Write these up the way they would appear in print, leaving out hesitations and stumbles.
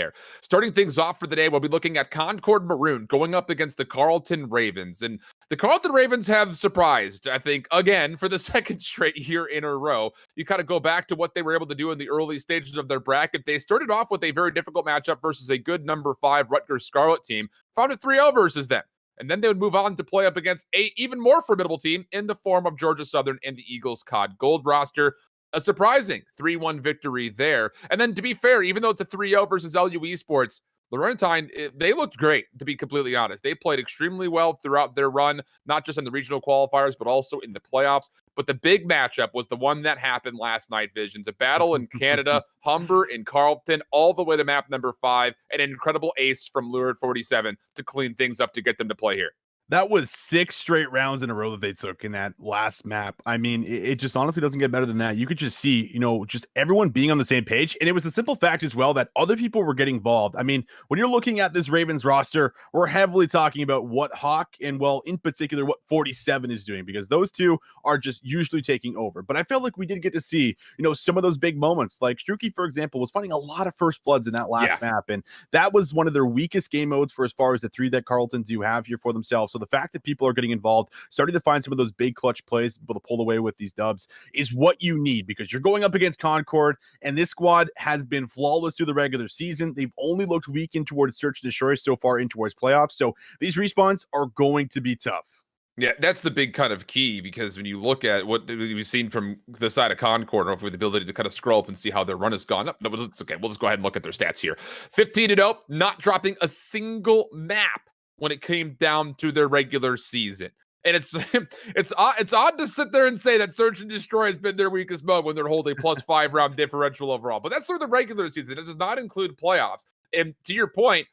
there. Starting things off for the day, we'll be looking at Concord Maroon going up against the Carleton Ravens. And the Carleton Ravens have surprised, I think, again, for the second straight year in a row. You kind of go back to what they were able to do in the early stages of their bracket. They started off with a very difficult matchup versus a good number 5 Rutgers Scarlet team, found a 3-0 versus them. And then they would move on to play up against a even more formidable team in the form of Georgia Southern and the Eagles Cod Gold roster. A surprising 3-1 victory there. And then to be fair, even though it's a 3-0 versus LU Esports, Laurentine, they looked great, to be completely honest. They played extremely well throughout their run, not just in the regional qualifiers, but also in the playoffs. But the big matchup was the one that happened last night, Visions. A battle in Canada, Humber and Carleton, all the way to map number 5, and an incredible ace from Lurid 47 to clean things up to get them to play here. That was 6 straight rounds in a row that they took in that last map. I mean, it just honestly doesn't get better than that. You could just see, just everyone being on the same page. And it was a simple fact as well that other people were getting involved. I mean, when you're looking at this Ravens roster, we're heavily talking about what Hawk and, well, in particular, what 47 is doing, because those two are just usually taking over. But I felt like we did get to see, some of those big moments. Like Struki, for example, was finding a lot of first bloods in that last map. And that was one of their weakest game modes for as far as the 3 that Carleton do have here for themselves. So the fact that people are getting involved, starting to find some of those big clutch plays, able to pull away with these dubs, is what you need, because you're going up against Concord, and this squad has been flawless through the regular season. They've only looked weak in towards Search and Destroy so far in towards playoffs. So these respawns are going to be tough. Yeah, that's the big kind of key, because when you look at what we've seen from the side of Concord, with the ability to kind of scroll up and see how their run has gone up. No, it's okay. We'll just go ahead and look at their stats here. 15-0, not dropping a single map when it came down to their regular season. And it's odd to sit there and say that Search and Destroy has been their weakest mode when they're holding a +5 round differential overall. But that's through the regular season. It does not include playoffs. And to your point,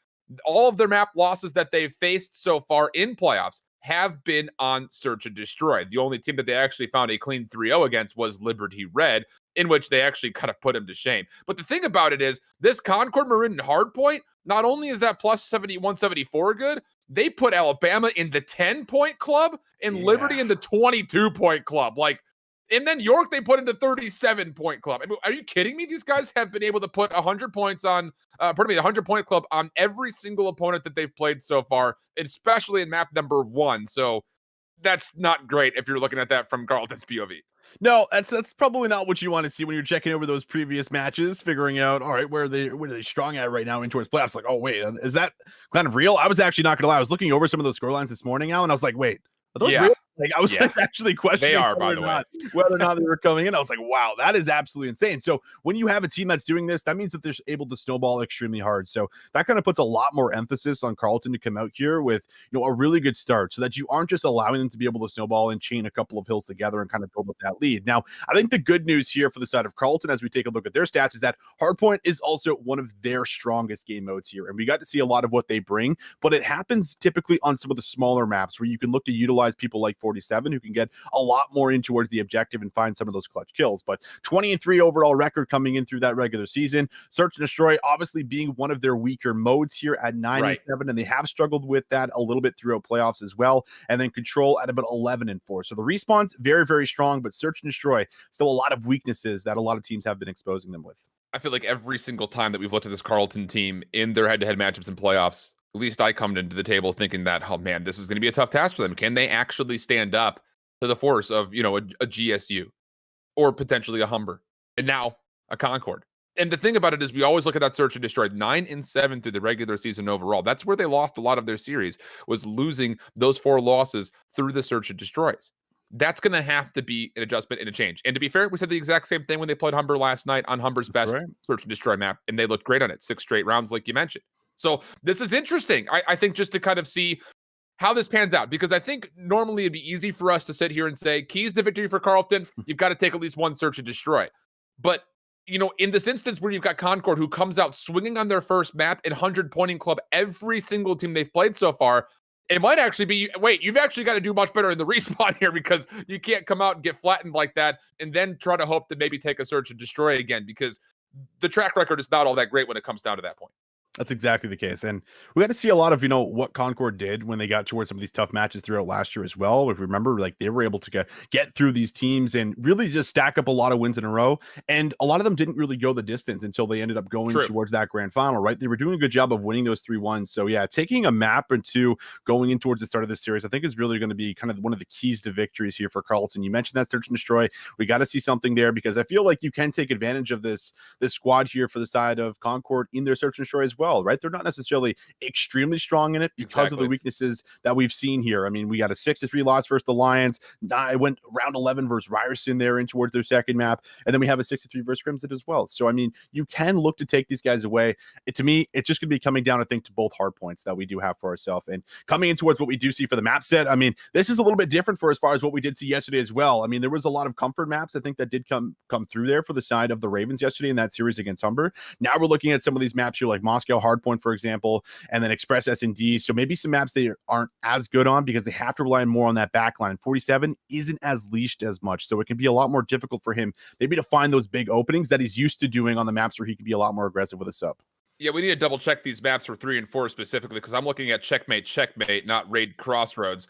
all of their map losses that they've faced so far in playoffs have been on Search and Destroy. The only team that they actually found a clean 3-0 against was Liberty Red, in which they actually kind of put him to shame. But the thing about it is, this Concord Maroon and Hardpoint, not only is that +70, 174 good, they put Alabama in the 10-point club and Liberty in the 22-point club. And then York, they put into 37-point club. I mean, are you kidding me? These guys have been able to put 100 points on, the 100-point club on every single opponent that they've played so far, especially in map number 1. So that's not great if you're looking at that from Carleton's POV. No, that's probably not what you want to see when you're checking over those previous matches, figuring out, all right, where are they strong at right now in towards playoffs? Like, oh wait, is that kind of real? I was actually not gonna lie. I was looking over some of those score lines this morning, Al, and I was like, wait, are those real? Like, I was actually questioning whether or not they were coming in. I was like, wow, that is absolutely insane. So when you have a team that's doing this, that means that they're able to snowball extremely hard. So that kind of puts a lot more emphasis on Carleton to come out here with, a really good start, so that you aren't just allowing them to be able to snowball and chain a couple of hills together and kind of build up that lead. Now, I think the good news here for the side of Carleton, as we take a look at their stats, is that Hardpoint is also one of their strongest game modes here. And we got to see a lot of what they bring, but it happens typically on some of the smaller maps where you can look to utilize people like 47 who can get a lot more in towards the objective and find some of those clutch kills. But 20-3 overall record coming in through that regular season. Search and Destroy obviously being one of their weaker modes here at 9-7, and they have struggled with that a little bit throughout playoffs as well. And then Control at about 11-4. So the respawn's very, very strong, but Search and Destroy still a lot of weaknesses that a lot of teams have been exposing them with. I feel like every single time that we've looked at this Carleton team in their head-to-head matchups in playoffs, at least I come into the table thinking that, oh man, this is going to be a tough task for them. Can they actually stand up to the force of, a GSU or potentially a Humber and now a Concord? And the thing about it is, we always look at that Search and Destroy 9-7 through the regular season overall. That's where they lost a lot of their series, was losing those 4 losses through the Search and Destroys. That's going to have to be an adjustment and a change. And to be fair, we said the exact same thing when they played Humber last night on Humber's best Search and Destroy map, and they looked great on it. 6 straight rounds, like you mentioned. So this is interesting. I think just to kind of see how this pans out, because I think normally it'd be easy for us to sit here and say, keys to victory for Carleton, you've got to take at least one Search and Destroy. But, in this instance where you've got Concord, who comes out swinging on their first map in 100-pointing club every single team they've played so far, it might actually be, wait, you've actually got to do much better in the respawn here, because you can't come out and get flattened like that and then try to hope to maybe take a Search and Destroy again, because the track record is not all that great when it comes down to that point. That's exactly the case. And we got to see a lot of, what Concord did when they got towards some of these tough matches throughout last year as well. If you remember, like they were able to get through these teams and really just stack up a lot of wins in a row. And a lot of them didn't really go the distance until they ended up going towards that grand final, right? They were doing a good job of winning those 3-1. So yeah, taking a map or two going in towards the start of this series, I think is really going to be kind of one of the keys to victories here for Carleton. You mentioned that search and destroy. We got to see something there because I feel like you can take advantage of this squad here for the side of Concord in their search and destroy as well, right? They're not necessarily extremely strong in it because of the weaknesses that we've seen here. I mean, we got a 6-3 loss versus the Lions. I went round 11 versus Ryerson there in towards their second map. And then we have a 6-3 versus Crimson as well. So, I mean, you can look to take these guys away. To me, it's just going to be coming down, I think, to both hard points that we do have for ourselves. And coming in towards what we do see for the map set, I mean, this is a little bit different for as far as what we did see yesterday as well. I mean, there was a lot of comfort maps, I think, that did come through there for the side of the Ravens yesterday in that series against Humber. Now we're looking at some of these maps here, like Moscow Hardpoint, for example, and then Express S&D. So maybe some maps they aren't as good on because they have to rely more on that backline. 47 isn't as leashed as much, so it can be a lot more difficult for him maybe to find those big openings that he's used to doing on the maps where he can be a lot more aggressive with a sub. Yeah, we need to double check these maps for 3 and 4 specifically because I'm looking at checkmate, not raid crossroads.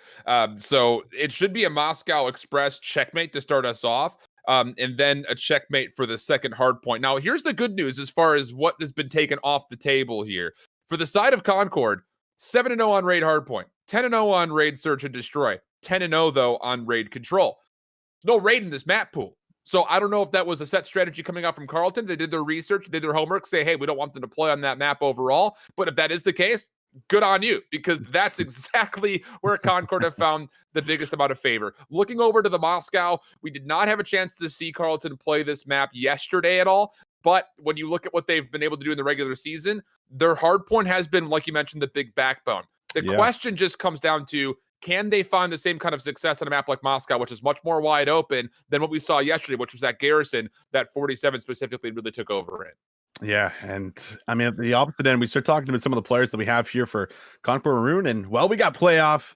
So it should be a Moscow Express checkmate to start us off. And then a checkmate for the second hard point. Now, here's the good news as far as what has been taken off the table here. For the side of Concord, 7-0 on raid hardpoint, 10-0 on raid search and destroy, 10-0 though on raid control. There's no raid in this map pool. So I don't know if that was a set strategy coming out from Carleton. They did their research, did their homework, say, hey, we don't want them to play on that map overall. But if that is the case, good on you, because that's exactly where Concord have found the biggest amount of favor. Looking over to the Moscow, we did not have a chance to see Carleton play this map yesterday at all. But when you look at what they've been able to do in the regular season, their hard point has been, like you mentioned, the big backbone. The question just comes down to, can they find the same kind of success on a map like Moscow, which is much more wide open than what we saw yesterday, which was that Garrison that 47 specifically really took over in? Yeah, and I mean, at the opposite end, we start talking about some of the players that we have here for Concord Maroon, and well, we got playoff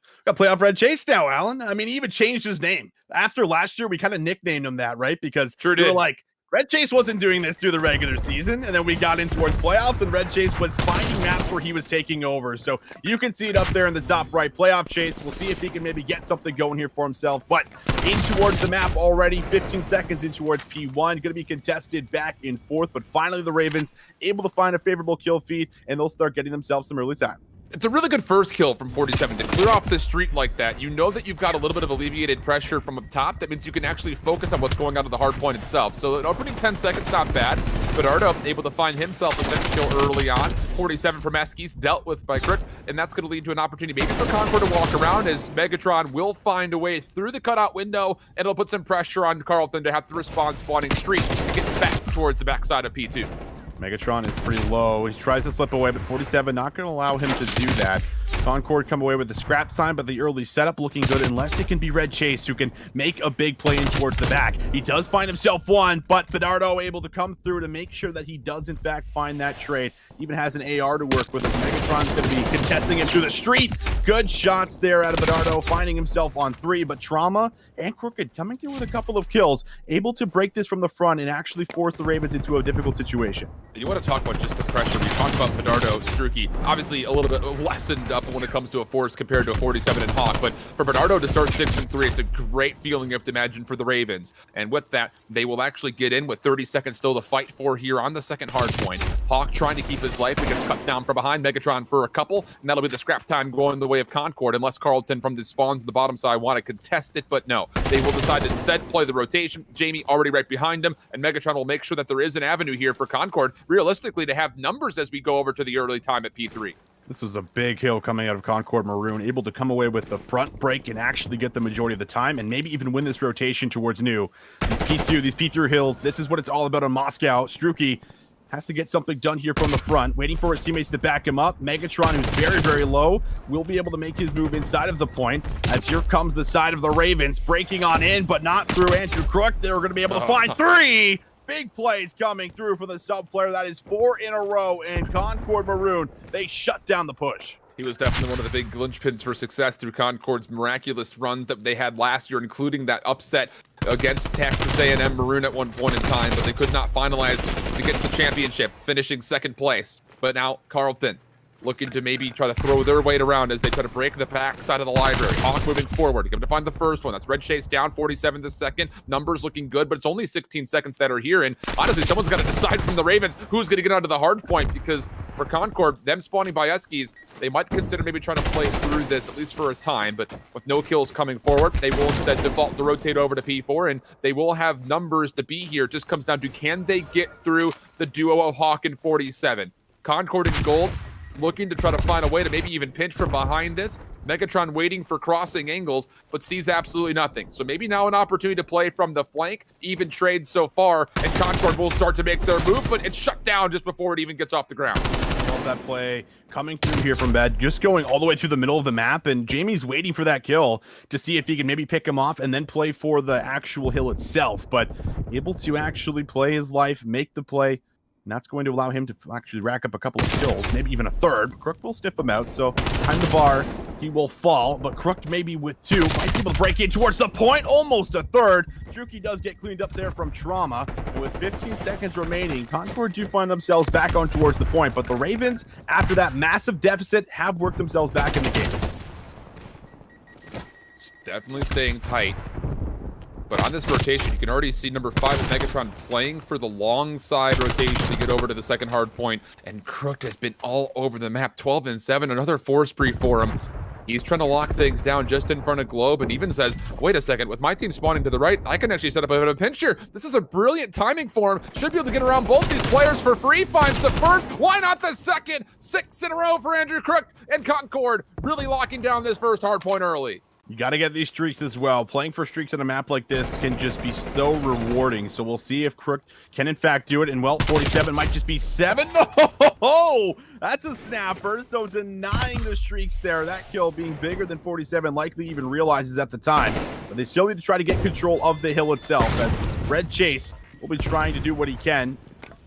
Red Chase now, Alan. I mean, he even changed his name. After last year, we kind of nicknamed him that, right? Because we were like, Red Chase wasn't doing this through the regular season, and then we got in towards playoffs, and Red Chase was finding maps where he was taking over. So you can see it up there in the top right, Playoff Chase. We'll see if he can maybe get something going here for himself. But in towards the map already, 15 seconds in towards P1. Going to be contested back and forth, but finally the Ravens able to find a favorable kill feed, and they'll start getting themselves some early time. It's a really good first kill from 47 to clear off the street like that. You know that you've got a little bit of alleviated pressure from up top. That means you can actually focus on what's going on at the hard point itself. So an opening 10 seconds, not bad. Bernardo able to find himself a bench kill early on. 47 from Eskies, dealt with by Crit, and that's going to lead to an opportunity maybe for Concord to walk around, as Megatron will find a way through the cutout window, and it'll put some pressure on Carleton to have to respond spawning street to get back towards the backside of P2. Megatron is pretty low. He tries to slip away, but 47 not going to allow him to do that. Concord come away with the scrap time, but the early setup looking good unless it can be Red Chase, who can make a big play in towards the back. He does find himself one, but Bernardo able to come through to make sure that he does in fact find that trade. Even has an AR to work with him. Megatron's going to be contesting it through the street. Good shots there out of Bernardo, finding himself on 3, but Trauma and Crooked coming through with a couple of kills, able to break this from the front and actually force the Ravens into a difficult situation. You want to talk about just the pressure. We talked about Bernardo, Struki, obviously a little bit lessened up when it comes to a force compared to a 47 and Hawk, but for Bernardo to start 6-3, it's a great feeling you have to imagine for the Ravens. And with that, they will actually get in with 30 seconds still to fight for here on the second hard point. Hawk trying to keep his life, but gets cut down from behind. Megatron for a couple, and that'll be the scrap time going the way of Concord, unless Carleton from the spawns on the bottom side want to contest it, but no. They will decide to instead play the rotation. Jamie already right behind him, and Megatron will make sure that there is an avenue here for Concord, realistically, to have numbers as we go over to the early time at P3. This was a big hill coming out of Concord Maroon, able to come away with the front break and actually get the majority of the time, and maybe even win this rotation towards new. These P2, these P3 hills, this is what it's all about in Moscow. Struki has to get something done here from the front, waiting for his teammates to back him up. Megatron, who's very, very low, will be able to make his move inside of the point, as here comes the side of the Ravens, breaking on in, but not through Andrew Crook. They're going to be able to find 3! Big plays coming through for the sub player. That is 4 in a row, and Concord Maroon, they shut down the push. He was definitely one of the big linchpins for success through Concord's miraculous runs that they had last year, including that upset against Texas A&M Maroon at one point in time, but they could not finalize to get to the championship, finishing second place. But now Carlton looking to maybe try to throw their weight around as they try to break the back side of the library. Hawk moving forward. Going to find the first one. That's Red Chase down 47 the second. Numbers looking good, but it's only 16 seconds that are here. And honestly, someone's got to decide from the Ravens who's going to get onto the hard point, because for Concord, them spawning by Eskies, they might consider maybe trying to play through this, at least for a time. But with no kills coming forward, they will instead default to rotate over to P4, and they will have numbers to be here. It just comes down to, can they get through the duo of Hawk and 47? Concord and Gold looking to try to find a way to maybe even pinch from behind this. Megatron waiting for crossing angles, but sees absolutely nothing. So maybe now an opportunity to play from the flank. Even trades so far, and Concord will start to make their move, but it's shut down just before it even gets off the ground. Love that play coming through here from Bed, just going all the way through the middle of the map, and Jamie's waiting for that kill to see if he can maybe pick him off and then play for the actual hill itself, but able to actually play his life, make the play. And that's going to allow him to actually rack up a couple of kills, maybe even a third. Crook will sniff him out, so behind the bar, he will fall, but Crook maybe with two, might be able to break in towards the point, almost a third. Druki does get cleaned up there from Trauma, and with 15 seconds remaining, Concord do find themselves back on towards the point, but the Ravens, after that massive deficit, have worked themselves back in the game. It's definitely staying tight. But on this rotation, you can already see number 5 of Megatron playing for the long side rotation to get over to the second hard point. And Crook has been all over the map. 12 and 7, another 4 spree for him. He's trying to lock things down just in front of Globe, and even says, wait a second, with my team spawning to the right, I can actually set up a bit of a pinch here. This is a brilliant timing for him. Should be able to get around both these players for free. Finds the first, why not the second? 6 in a row for Andrew Crook, and Concord really locking down this first hard point early. You got to get these streaks as well. Playing for streaks on a map like this can just be so rewarding. So we'll see if Crook can in fact do it. And well, 47 might just be 7. No, that's a snapper. So denying the streaks there. That kill being bigger than 47 likely even realizes at the time. But they still need to try to get control of the hill itself, as Red Chase will be trying to do what he can.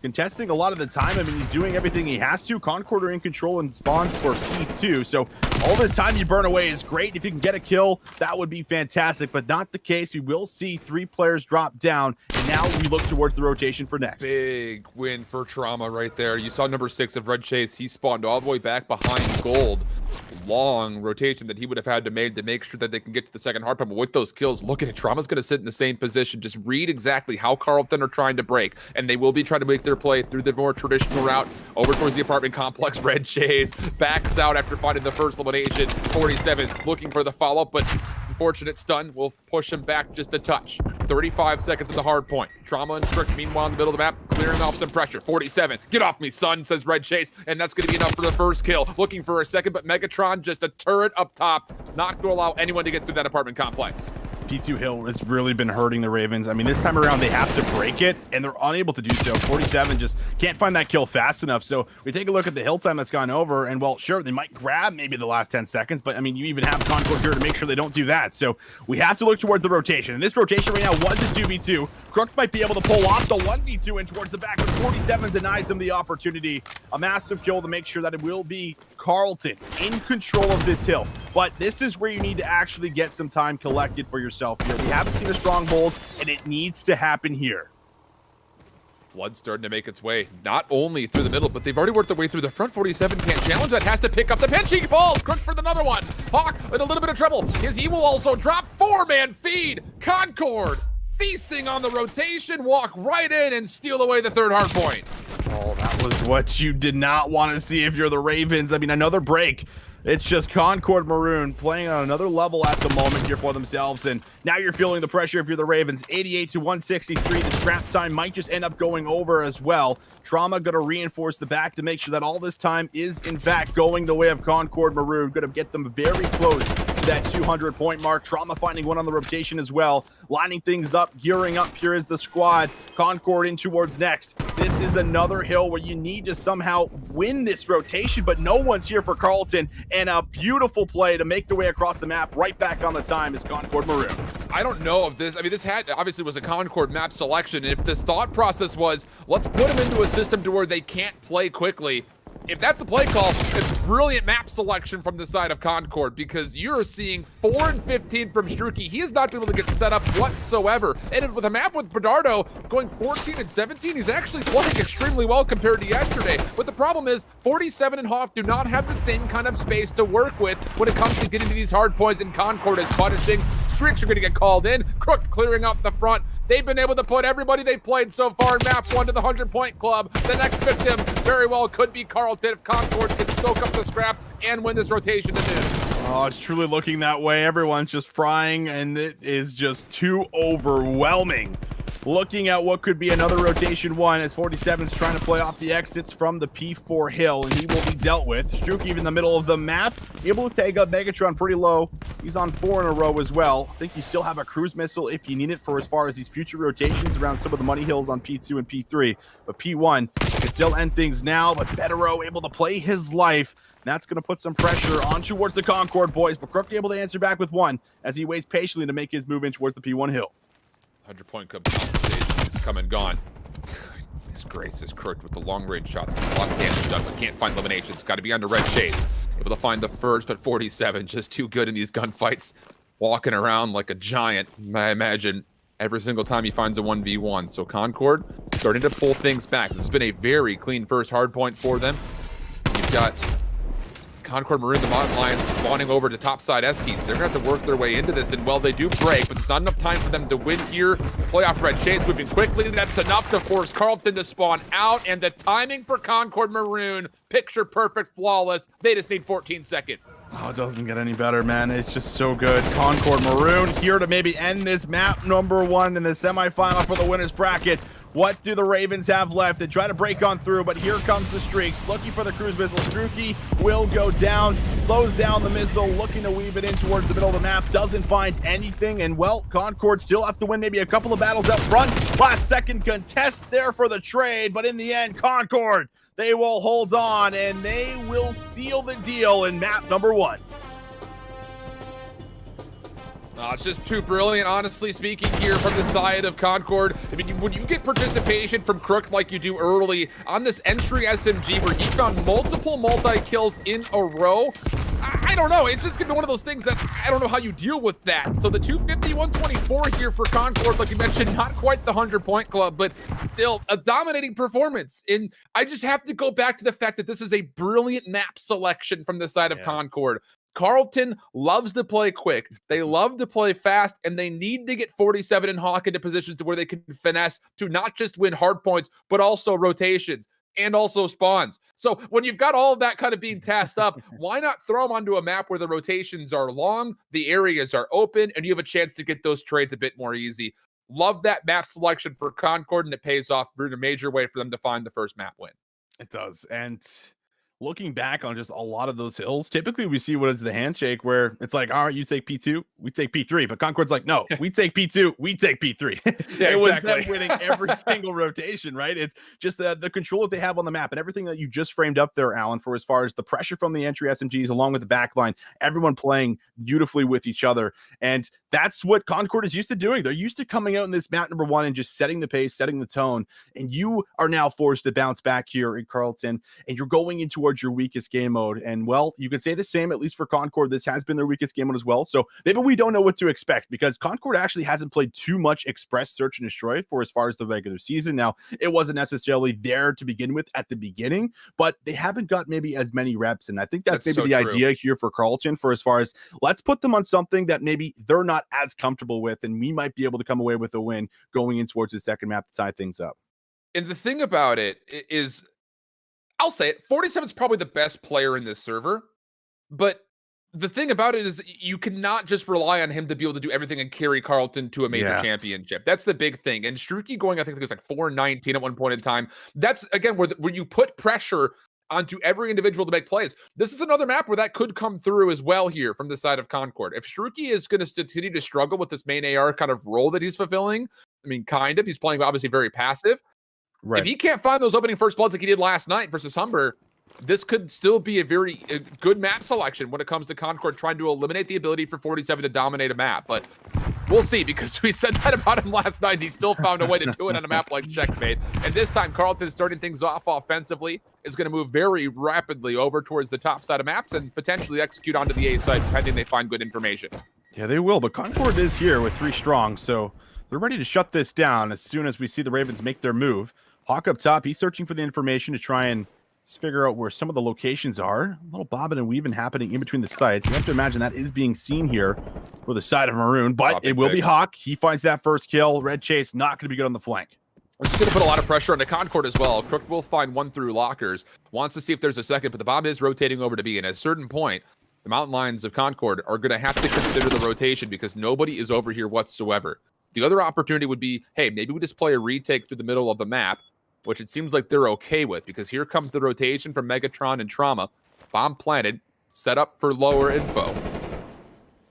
Contesting a lot of the time. I mean, he's doing everything he has to. Concord are in control and spawns for P2. So all this time you burn away is great. If you can get a kill, that would be fantastic, but not the case. We will see 3 players drop down, and now we look towards the rotation for next. Big win for Trauma right there. You saw number 6 of Red Chase. He spawned all the way back behind Gold. Long rotation that he would have had to make sure that they can get to the second hard point. But with those kills, look at it. Trauma's going to sit in the same position. Just read exactly how Carlton are trying to break, and they will be trying to make their play through the more traditional route over towards the apartment complex. Red Chase backs out after finding the first elimination. 47 looking for the follow-up, but unfortunate stun will push him back just a touch. 35 seconds at the hard point. Trauma and Strict meanwhile in the middle of the map, clearing off some pressure. 47, get off me, son, says Red Chase, and that's going to be enough for the first kill. Looking for a second, but Megatron, just a turret up top, not going to allow anyone to get through that apartment complex. P2 Hill has really been hurting the Ravens. I mean, this time around, they have to break it, and they're unable to do so. 47 just can't find that kill fast enough. So we take a look at the hill time that's gone over, and well, sure, they might grab maybe the last 10 seconds, but I mean, you even have Concord here to make sure they don't do that. So we have to look towards the rotation, and this rotation right now was a 2v2. Crook might be able to pull off the 1v2 in towards the back, but 47 denies him the opportunity. A massive kill to make sure that it will be Carlton in control of this hill. But this is where you need to actually get some time collected for yourself here. We haven't seen a stronghold, and it needs to happen here. Flood starting to make its way, not only through the middle, but they've already worked their way through the front. 47 can't challenge that, has to pick up the pinch. He falls. Crook for another one. Hawk in a little bit of trouble, as he will also drop. 4-man feed. Concord feasting on the rotation, walk right in and steal away the third hard point. Oh, that was what you did not want to see if you're the Ravens. I mean, another break. It's just Concord Maroon playing on another level at the moment here for themselves, and now you're feeling the pressure if you're the Ravens. 88 to 163. The scrap time might just end up going over as well. Trauma going to reinforce the back to make sure that all this time is, in fact, going the way of Concord Maroon. Going to get them very close to that 200-point mark. Trauma finding one on the rotation as well. Lining things up, gearing up. Here is the squad. Concord in towards next. This is another hill where you need to somehow win this rotation, but no one's here for Carlton. And a beautiful play to make their way across the map. Right back on the time is Concord Maroon. I don't know if this, I mean, this had obviously was a Concord map selection. And if this thought process was, let's put them into a system to where they can't play quickly, if that's the play call, it's brilliant map selection from the side of Concord, because you're seeing 4 and 15 from Struki. He has not been able to get set up whatsoever. And with a map with Bernardo going 14 and 17, he's actually playing extremely well compared to yesterday. But the problem is 47 and Hoff do not have the same kind of space to work with when it comes to getting to these hard points, and Concord is punishing. Streaks are going to get called in. Crook clearing out the front. They've been able to put everybody they played so far in map 1 to the 100-point club. The next victim very well could be Carlton if Concord can soak up the scrap and win this rotation to noon. Oh, it's truly looking that way. Everyone's just frying, and it is just too overwhelming. Looking at what could be another rotation 1 as 47's trying to play off the exits from the P4 hill, and he will be dealt with. Struki in the middle of the map, able to take up Megatron pretty low. He's on 4 in a row as well. I think you still have a cruise missile if you need it for as far as these future rotations around some of the money hills on P2 and P3. But P1 can still end things now, but Federo able to play his life. That's going to put some pressure on towards the Concord boys, but Crook able to answer back with 1 as he waits patiently to make his move in towards the P1 hill. 100-point cup is come and gone. Goodness gracious, Crook with the long-range shots. A lot of damage done, but can't find eliminations. Got to be under red chase. Able to find the first, but 47 just too good in these gunfights. Walking around like a giant, I imagine, every single time he finds a 1v1. So Concord starting to pull things back. This has been a very clean first hard point for them. You've got Concord Maroon, the Mountain Lions, spawning over to topside Eskies. They're going to have to work their way into this, and well, they do break, but it's not enough time for them to win here. Playoff red chase moving quickly. That's enough to force Carlton to spawn out, and the timing for Concord Maroon, picture perfect, flawless. They just need 14 seconds. Oh, it doesn't get any better, man. It's just so good. Concord Maroon here to maybe end this map number 1 in the semifinal for the winners bracket. What do the Ravens have left? They try to break on through, but here comes the Streaks. Looking for the cruise missile. Struki will go down, slows down the missile, looking to weave it in towards the middle of the map. Doesn't find anything, and well, Concord still have to win maybe a couple of battles up front. Last second contest there for the trade, but in the end, Concord, they will hold on, and they will seal the deal in map number 1. It's just too brilliant, honestly speaking, here from the side of Concord. I mean, when you get participation from Crook like you do early on this entry SMG where he found multiple multi-kills in a row, I don't know. It's just going to be one of those things that I don't know how you deal with that. So the 250-124 here for Concord, like you mentioned, not quite the 100-point club, but still a dominating performance. And I just have to go back to the fact that this is a brilliant map selection from the side of Concord. Carlton loves to play quick. They love to play fast, and they need to get 47 and Hawk into positions to where they can finesse to not just win hard points, but also rotations and also spawns. So when you've got all of that kind of being tasked up, why not throw them onto a map where the rotations are long, the areas are open, and you have a chance to get those trades a bit more easy? Love that map selection for Concord, and it pays off in a major way for them to find the first map win. It does, and looking back on just a lot of those hills, typically we see what is the handshake where it's like, all right, you take P2, we take P3. But Concord's like, no, we take P2, we take P3. Yeah, it was them winning every single rotation, right? It's just the control that they have on the map and everything that you just framed up there, Alan, for as far as the pressure from the entry SMGs along with the backline, everyone playing beautifully with each other. And that's what Concord is used to doing. They're used to coming out in this map number 1 and just setting the pace, setting the tone. And you are now forced to bounce back here in Carlton, and you're going in towards your weakest game mode. And well, you can say the same, at least for Concord. This has been their weakest game mode as well. So maybe we don't know what to expect because Concord actually hasn't played too much Express Search and Destroy for as far as the regular season. Now, it wasn't necessarily there to begin with at the beginning, but they haven't got maybe as many reps. And I think that's maybe so the idea here for Carlton for as far as let's put them on something that maybe they're not as comfortable with, and we might be able to come away with a win going in towards the second map to tie things up. And the thing about it is, I'll say it, 47 is probably the best player in this server, but the thing about it is you cannot just rely on him to be able to do everything and carry Carlton to a major championship. That's the big thing. And Struki going, I think it was like 4-19 at one point in time. That's, again, where you put pressure onto every individual to make plays. This is another map where that could come through as well here from the side of Concord. If Struki is going to continue to struggle with this main AR kind of role that he's fulfilling, I mean, kind of, he's playing obviously very passive. Right. If he can't find those opening first bloods like he did last night versus Humber, this could still be a very good map selection when it comes to Concord trying to eliminate the ability for 47 to dominate a map. But We'll see, because we said that about him last night. He still found a way to do it on a map like Checkmate. And this time, Carlton starting things off offensively, is going to move very rapidly over towards the top side of maps and potentially execute onto the A side, pending they find good information. Yeah, they will, but Concord is here with 3 strong, so they're ready to shut this down as soon as we see the Ravens make their move. Hawk up top, he's searching for the information to try and just figure out where some of the locations are. A little bobbing and weaving happening in between the sites. You have to imagine that is being seen here for the side of Maroon, but it will be Hawk. He finds that first kill. Red Chase not going to be good on the flank. This is going to put a lot of pressure on the Concord as well. Crook will find one through lockers. Wants to see if there's a second, but the bomb is rotating over to B. And at a certain point, the mountain lions of Concord are going to have to consider the rotation because nobody is over here whatsoever. The other opportunity would be, hey, maybe we just play a retake through the middle of the map, which it seems like they're okay with, because here comes the rotation from Megatron and Trauma. Bomb planted, set up for lower info.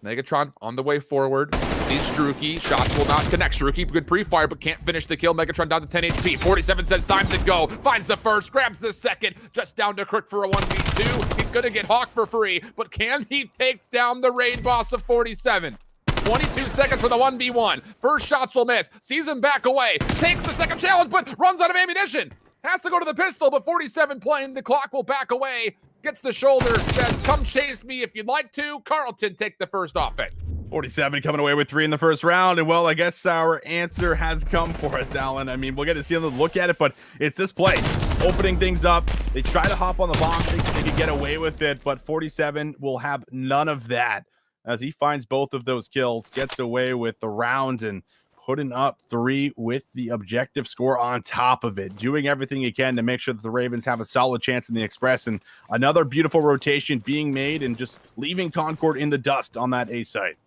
Megatron on the way forward. Sees Struki. Shots will not connect. Struki, good pre-fire, but can't finish the kill. Megatron down to 10 HP. 47 says time to go. Finds the first, grabs the second. Just down to Crook for a 1v2. He's going to get Hawk for free, but can he take down the raid boss of 47? 22 seconds for the 1v1. First shots will miss. Sees him back away. Takes the second challenge, but runs out of ammunition. Has to go to the pistol, but 47 playing. The clock will back away. Gets the shoulder. Says, come chase me if you'd like to. Carlton take the first offense. 47 coming away with 3 in the first round. And, well, I guess our answer has come for us, Alan. I mean, we'll get to see another look at it, but it's this play. Opening things up. They try to hop on the bomb, thinking they can get away with it, but 47 will have none of that as he finds both of those kills, gets away with the round, and putting up 3 with the objective score on top of it, doing everything he can to make sure that the Ravens have a solid chance in the Express, and another beautiful rotation being made and just leaving Concord in the dust on that A site.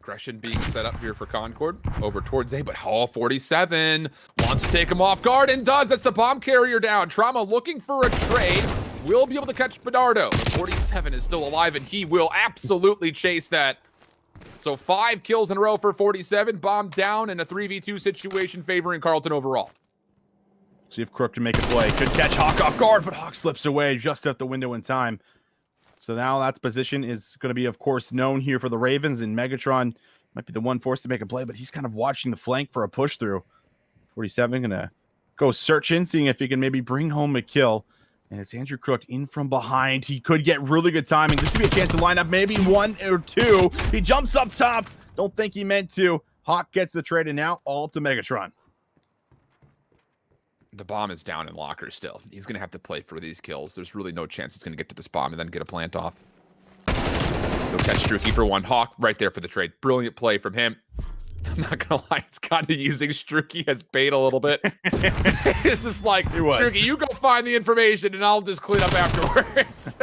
Aggression being set up here for Concord over towards A, but Hall 47 wants to take him off guard and does. That's the bomb carrier down. Trauma looking for a trade. Will be able to catch Bedardo. 47 is still alive, and he will absolutely chase that. So 5 kills in a row for 47. Bomb down in a 3v2 situation favoring Carlton overall. See if Crook can make a play. Could catch Hawk off guard, but Hawk slips away just out the window in time. So now that position is going to be, of course, known here for the Ravens, and Megatron might be the one forced to make a play, but he's kind of watching the flank for a push through. 47 going to go searching, seeing if he can maybe bring home a kill. And it's Andrew Crook in from behind. He could get really good timing. This could be a chance to line up maybe 1 or 2. He jumps up top. Don't think he meant to. Hawk gets the trade, and now all up to Megatron. The bomb is down in locker still. He's going to have to play for these kills. There's really no chance he's going to get to this bomb and then get a plant off. He'll catch Struki for 1. Hawk right there for the trade. Brilliant play from him. I'm not gonna lie, it's kind of using Struki as bait a little bit. It's just like, Struki, you go find the information and I'll just clean up afterwards.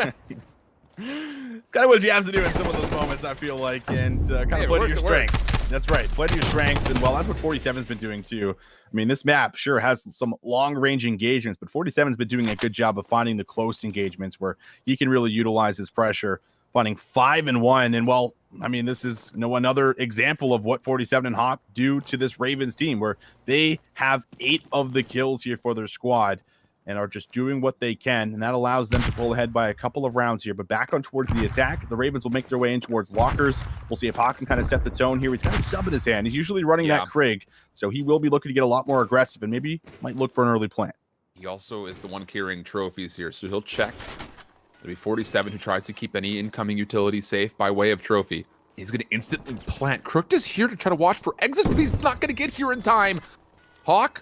It's kind of what you have to do in some of those moments, I feel like, and kind of play to your strengths. That's right, play to your strengths, and well, that's what 47's been doing too. I mean, this map sure has some long-range engagements, but 47's been doing a good job of finding the close engagements where he can really utilize his pressure, finding 5 and 1, and well, I mean, this is another example of what 47 and Hawk do to this Ravens team, where they have 8 of the kills here for their squad and are just doing what they can, and that allows them to pull ahead by a couple of rounds here. But back on towards the attack, the Ravens will make their way in towards lockers. We'll see if Hawk can kind of set the tone here. He's got a sub in his hand. He's usually running that Krig, so he will be looking to get a lot more aggressive and maybe might look for an early plant. He also is the one carrying trophies here, so he'll check. It'll be 47 who tries to keep any incoming utility safe by way of trophy. He's going to instantly plant. Crook is here to try to watch for exits, but he's not going to get here in time. Hawk,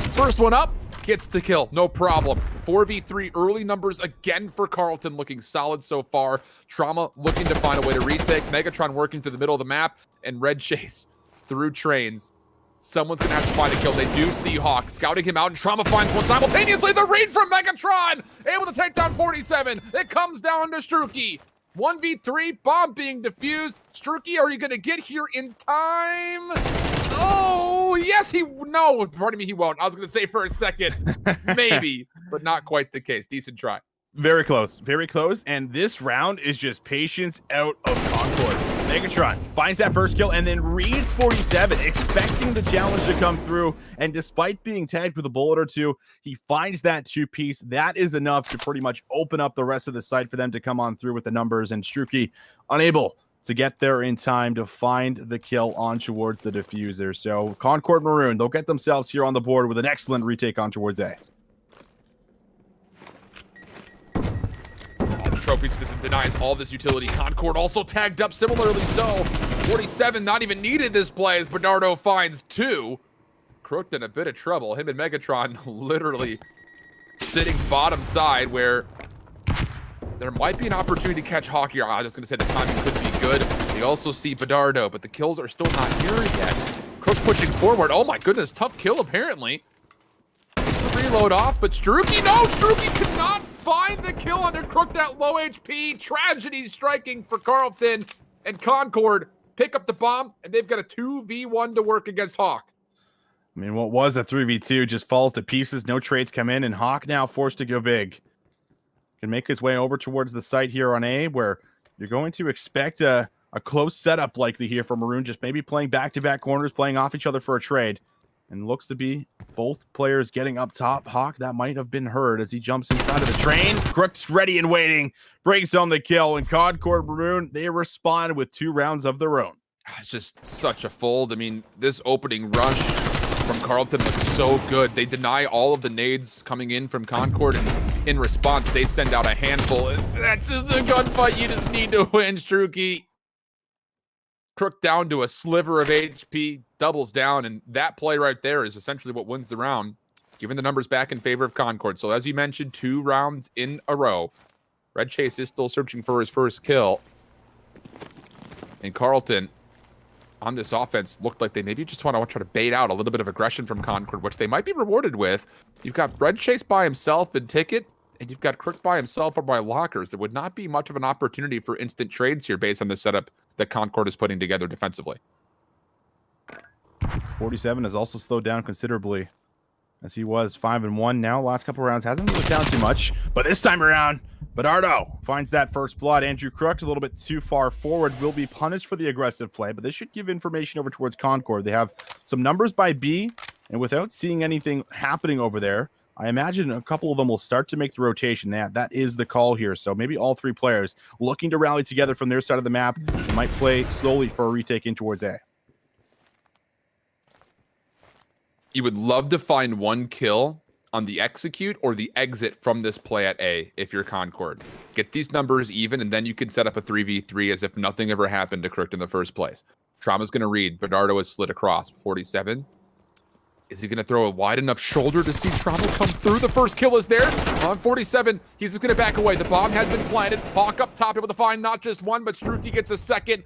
first one up, gets the kill. No problem. 4v3 early numbers again for Carlton, looking solid so far. Trauma looking to find a way to retake. Megatron working through the middle of the map, and Red Chase through trains. Someone's going to have to find a kill. They do see Hawk scouting him out, and Trauma finds one simultaneously. The read from Megatron, able to take down 47. It comes down to Struki. 1v3, bomb being defused. Struki, are you going to get here in time? Oh, yes, no, pardon me, he won't. I was going to say for a second, maybe, but not quite the case. Decent try. Very close, and this round is just patience out of Concord. Megatron finds that first kill and then reads 47, expecting the challenge to come through, and despite being tagged with a bullet or 2, he finds that 2-piece. That is enough to pretty much open up the rest of the site for them to come on through with the numbers, and Struki unable to get there in time to find the kill on towards the diffuser. So Concord Maroon, they'll get themselves here on the board with an excellent retake on towards A. All the trophy system denies all this utility. Concord also tagged up similarly so. 47 not even needed this play as Bernardo finds 2. Crooked in a bit of trouble. Him and Megatron literally sitting bottom side where there might be an opportunity to catch Hawk here. I was just going to say the timing could be good. They also see Bernardo, but the kills are still not here yet. Crook pushing forward. Oh my goodness, tough kill apparently. Gets the reload off, but Struki, no! Struki could not find the kill under Crook at low HP. Tragedy striking for Carlton, and Concord pick up the bomb, and they've got a 2v1 to work against Hawk. I mean, what was a 3v2 just falls to pieces. No trades come in, and Hawk now forced to go big. Can make his way over towards the site here on A, where you're going to expect a close setup likely here for Maroon, just maybe playing back-to-back corners, playing off each other for a trade. And looks to be both players getting up top. Hawk, that might have been heard as he jumps inside of the train. Crook's ready and waiting, brings home the kill, and Concord Maroon, they respond with 2 rounds of their own. It's just such a fold. I mean, this opening rush from Carlton looks so good. They deny all of the nades coming in from Concord, and in response, they send out a handful. That's just a gunfight you just need to win, Struki. Crook down to a sliver of HP, doubles down, and that play right there is essentially what wins the round, giving the numbers back in favor of Concord. So as you mentioned, 2 rounds in a row. Red Chase is still searching for his first kill. And Carlton, on this offense, looked like they maybe just want to try to bait out a little bit of aggression from Concord, which they might be rewarded with. You've got Red Chase by himself in Ticket, and you've got Crook by himself or by Lockers. There would not be much of an opportunity for instant trades here based on the setup that Concord is putting together defensively. 47 has also slowed down considerably, as he was 5-1 now. Last couple rounds hasn't slowed down too much, but this time around, Bernardo finds that first blood. Andrew Crook a little bit too far forward, will be punished for the aggressive play, but this should give information over towards Concord. They have some numbers by B, and without seeing anything happening over there, I imagine a couple of them will start to make the rotation. That is the call here. So maybe all 3 players looking to rally together from their side of the map might play slowly for a retake in towards A. You would love to find 1 kill on the execute or the exit from this play at A if you're Concord. Get these numbers even, and then you can set up a 3v3 as if nothing ever happened to Crook in the first place. Trauma's going to read. Bernardo is slid across. 47. Is he going to throw a wide enough shoulder to see Trauma come through? The first kill is there. On 47, he's just going to back away. The bomb has been planted. Hawk up top able to find not just 1, but Struki gets a second.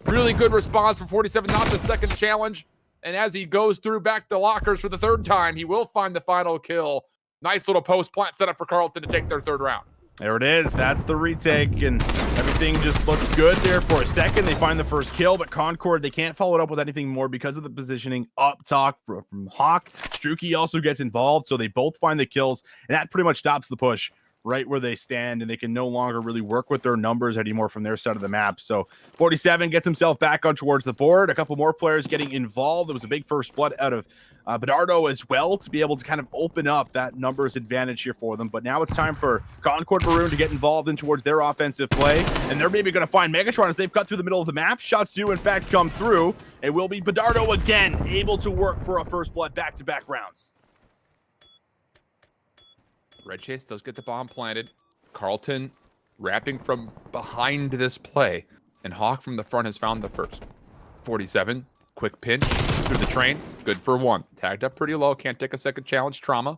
Really good response from 47, not the second challenge. And as he goes through back to Lockers for the 3rd time, he will find the final kill. Nice little post plant setup for Carlton to take their 3rd round. There it is. That's the retake, and everything just looked good there for a second. They find the first kill, but Concord, they can't follow it up with anything more because of the positioning up top from Hawk. Struki also gets involved, so they both find the kills, and that pretty much stops the push right where they stand, and they can no longer really work with their numbers anymore from their side of the map. So 47 gets himself back on towards the board. A couple more players getting involved. There was a big first blood out of Bernardo as well to be able to kind of open up that numbers advantage here for them. But now it's time for Concord Maroon to get involved in towards their offensive play, and they're maybe going to find Megatron as they've cut through the middle of the map. Shots do in fact come through. It will be Bernardo again able to work for a first blood back-to-back rounds. Red Chase does get the bomb planted. Carlton wrapping from behind this play, and Hawk from the front has found the first. 47, quick pinch through the train, good for 1. Tagged up pretty low, can't take a second challenge. Trauma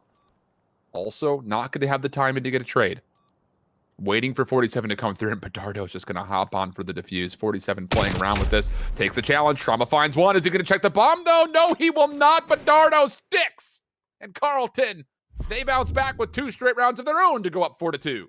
also not going to have the time to get a trade. Waiting for 47 to come through, and Bernardo's just going to hop on for the defuse. 47 playing around with this, takes the challenge. Trauma finds 1. Is he going to check the bomb though? No, he will not. Bernardo sticks, and Carlton, they bounce back with 2 straight rounds of their own to go up 4-2.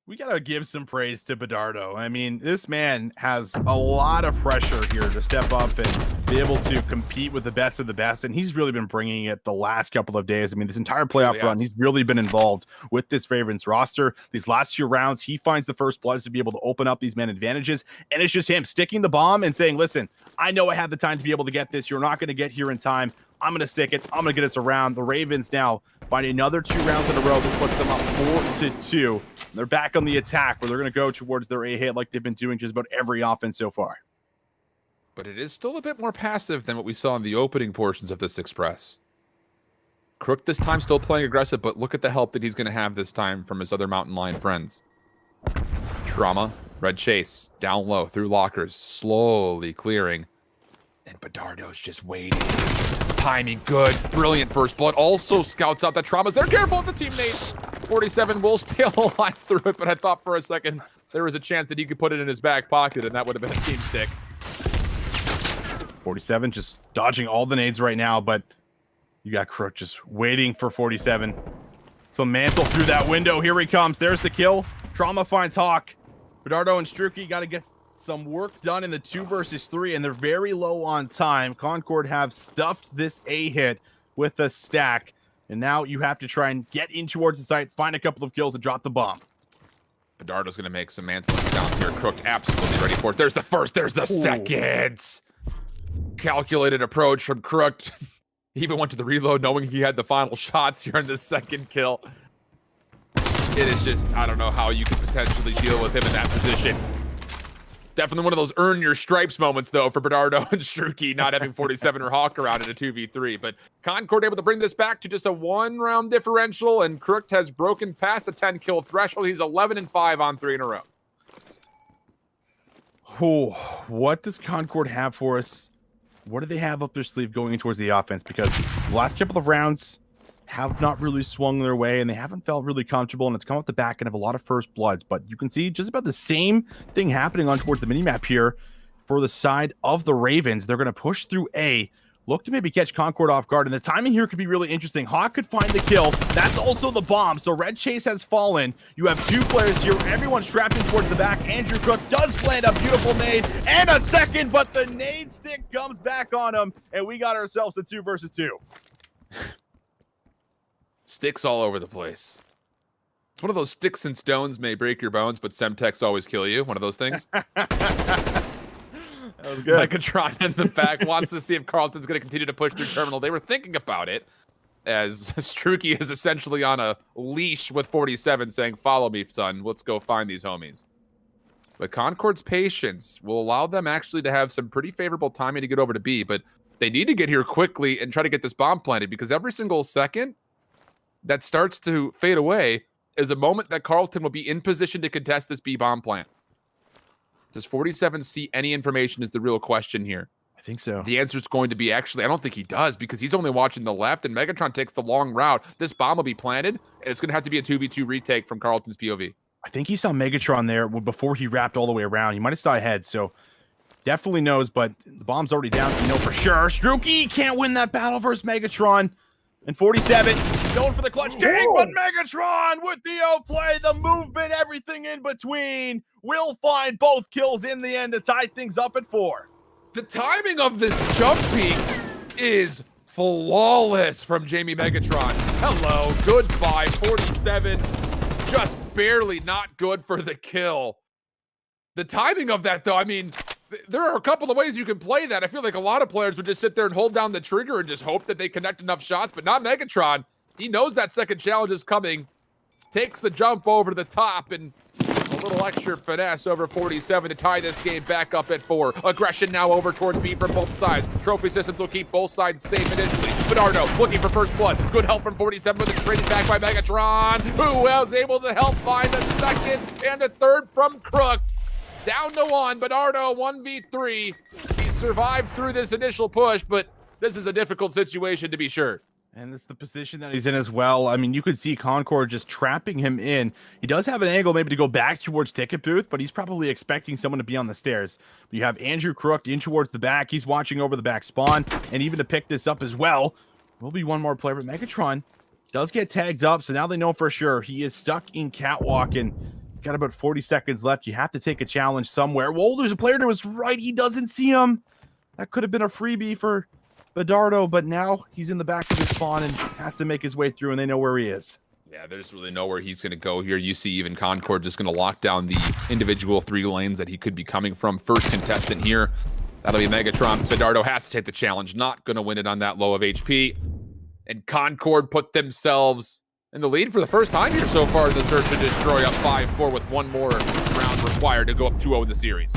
We got to give some praise to Bernardo. I mean, this man has a lot of pressure here to step up and be able to compete with the best of the best, and he's really been bringing it the last couple of days. I mean, this entire playoff run, he's really been involved with this Ravens roster. These last 2 rounds, he finds the first bloods to be able to open up these man advantages, and it's just him sticking the bomb and saying, listen, I know I have the time to be able to get this. You're not going to get here in time. I'm going to stick it. I'm going to get us around. The Ravens now find another 2 rounds in a row. This puts them up 4-2. They're back on the attack where they're going to go towards their A hit like they've been doing just about every offense so far. but it is still a bit more passive than what we saw in the opening portions of this Express. Crook this time still playing aggressive, but look at the help that he's going to have this time from his other Mountain Lion friends. Trauma, Red Chase, down low, through lockers, slowly clearing. And Bedardo's just waiting. Timing good, brilliant first blood. Also scouts out that Trauma's there. Careful with the teammate. 47 will stay alive through it, but I thought for a second there was a chance that he could put it in his back pocket, and that would have been a team stick. 47 just dodging all the nades right now, but you got Crook just waiting for 47. So Mantle through that window. Here he comes. There's the kill. Trauma finds Hawk. Bedardo and Struki got to get some work done in the 2 versus 3, and they're very low on time. Concord have stuffed this A hit with a stack, and now you have to try and get in towards the site, find a couple of kills, and drop the bomb. Bedardo's going to make some Mantle sounds here. Crook absolutely ready for it. There's the first, there's the second. Calculated approach from Crook. He even went to the reload knowing he had the final shots here in the second kill. It is just, I don't know how you could potentially deal with him in that position. Definitely one of those earn your stripes moments, though, for Bedardo and Struki not having 47 or Hawk around in a 2v3. But Concord able to bring this back to just a 1-round differential, and Crook has broken past the 10-kill threshold. He's 11-5 on 3 in a row. Oh, what does Concord have for us? What do they have up their sleeve going in towards the offense? Because the last couple of rounds have not really swung their way, and they haven't felt really comfortable, and it's come off the back end of a lot of first bloods. But you can see just about the same thing happening on towards the minimap here for the side of the Ravens. They're going to push through A, look to maybe catch Concord off guard, and the timing here could be really interesting. Hawk could find the kill. That's also the bomb. So Red Chase has fallen. You have 2 players here. Everyone's trapped in towards the back. Andrew Crook does land a beautiful nade and a second, but the nade stick comes back on him, and we got ourselves a 2 versus 2. Sticks all over the place. It's one of those sticks and stones may break your bones, but Semtex always kill you. One of those things. That was good. Megatron in the back wants to see if Carlton's going to continue to push through terminal. They were thinking about it, as Struki is essentially on a leash with 47 saying, follow me, son. Let's go find these homies. But Concord's patience will allow them actually to have some pretty favorable timing to get over to B, but they need to get here quickly and try to get this bomb planted, because every single second that starts to fade away is a moment that Carlton will be in position to contest this B bomb plant. Does 47 see any information is the real question here. I think so. The answer is going to be, actually, I don't think he does, because he's only watching the left, and Megatron takes the long route. This bomb will be planted, and it's going to have to be a 2v2 retake from Carlton's POV. I think he saw Megatron there before he wrapped all the way around. He might have saw ahead, so definitely knows, but the bomb's already down, so you know for sure. Struki can't win that battle versus Megatron. And 47 going for the clutch king, but Megatron with the outplay, the movement, everything in between will find both kills in the end to tie things up at 4. The timing of this jump peak is flawless from Jamie Megatron. Hello, goodbye, 47. Just barely not good for the kill. The timing of that, though, I mean, there are a couple of ways you can play that. I feel like a lot of players would just sit there and hold down the trigger and just hope that they connect enough shots, but not Megatron. He knows that second challenge is coming, takes the jump over the top, and a little extra finesse over 47 to tie this game back up at 4. Aggression now over towards B from both sides. Trophy systems will keep both sides safe initially. Bedardo looking for first blood. Good help from 47, but it's traded back by Megatron, who was able to help find a second and a third from Crook. Down to 1, Bedardo 1v3. He survived through this initial push, but this is a difficult situation to be sure. And it's the position that he's in as well. I mean, you could see Concord just trapping him in. He does have an angle maybe to go back towards Ticket Booth, but he's probably expecting someone to be on the stairs. You have Andrew Crook in towards the back. He's watching over the back spawn, and even to pick this up as well, will be one more player. But Megatron does get tagged up, so now they know for sure he is stuck in Catwalk, and got about 40 seconds left. You have to take a challenge somewhere. Whoa, there's a player to his right. He doesn't see him. That could have been a freebie for Bedardo, but now he's in the back of his spawn and has to make his way through, and they know where he is. Yeah, there's really nowhere he's going to go here. You see even Concord just going to lock down the individual 3 lanes that he could be coming from. First contestant here, that'll be Megatron. Bedardo has to take the challenge. Not going to win it on that low of HP. And Concord put themselves in the lead for the first time here so far in the search to destroy, up 5-4 with one more round required to go up 2-0 in the series.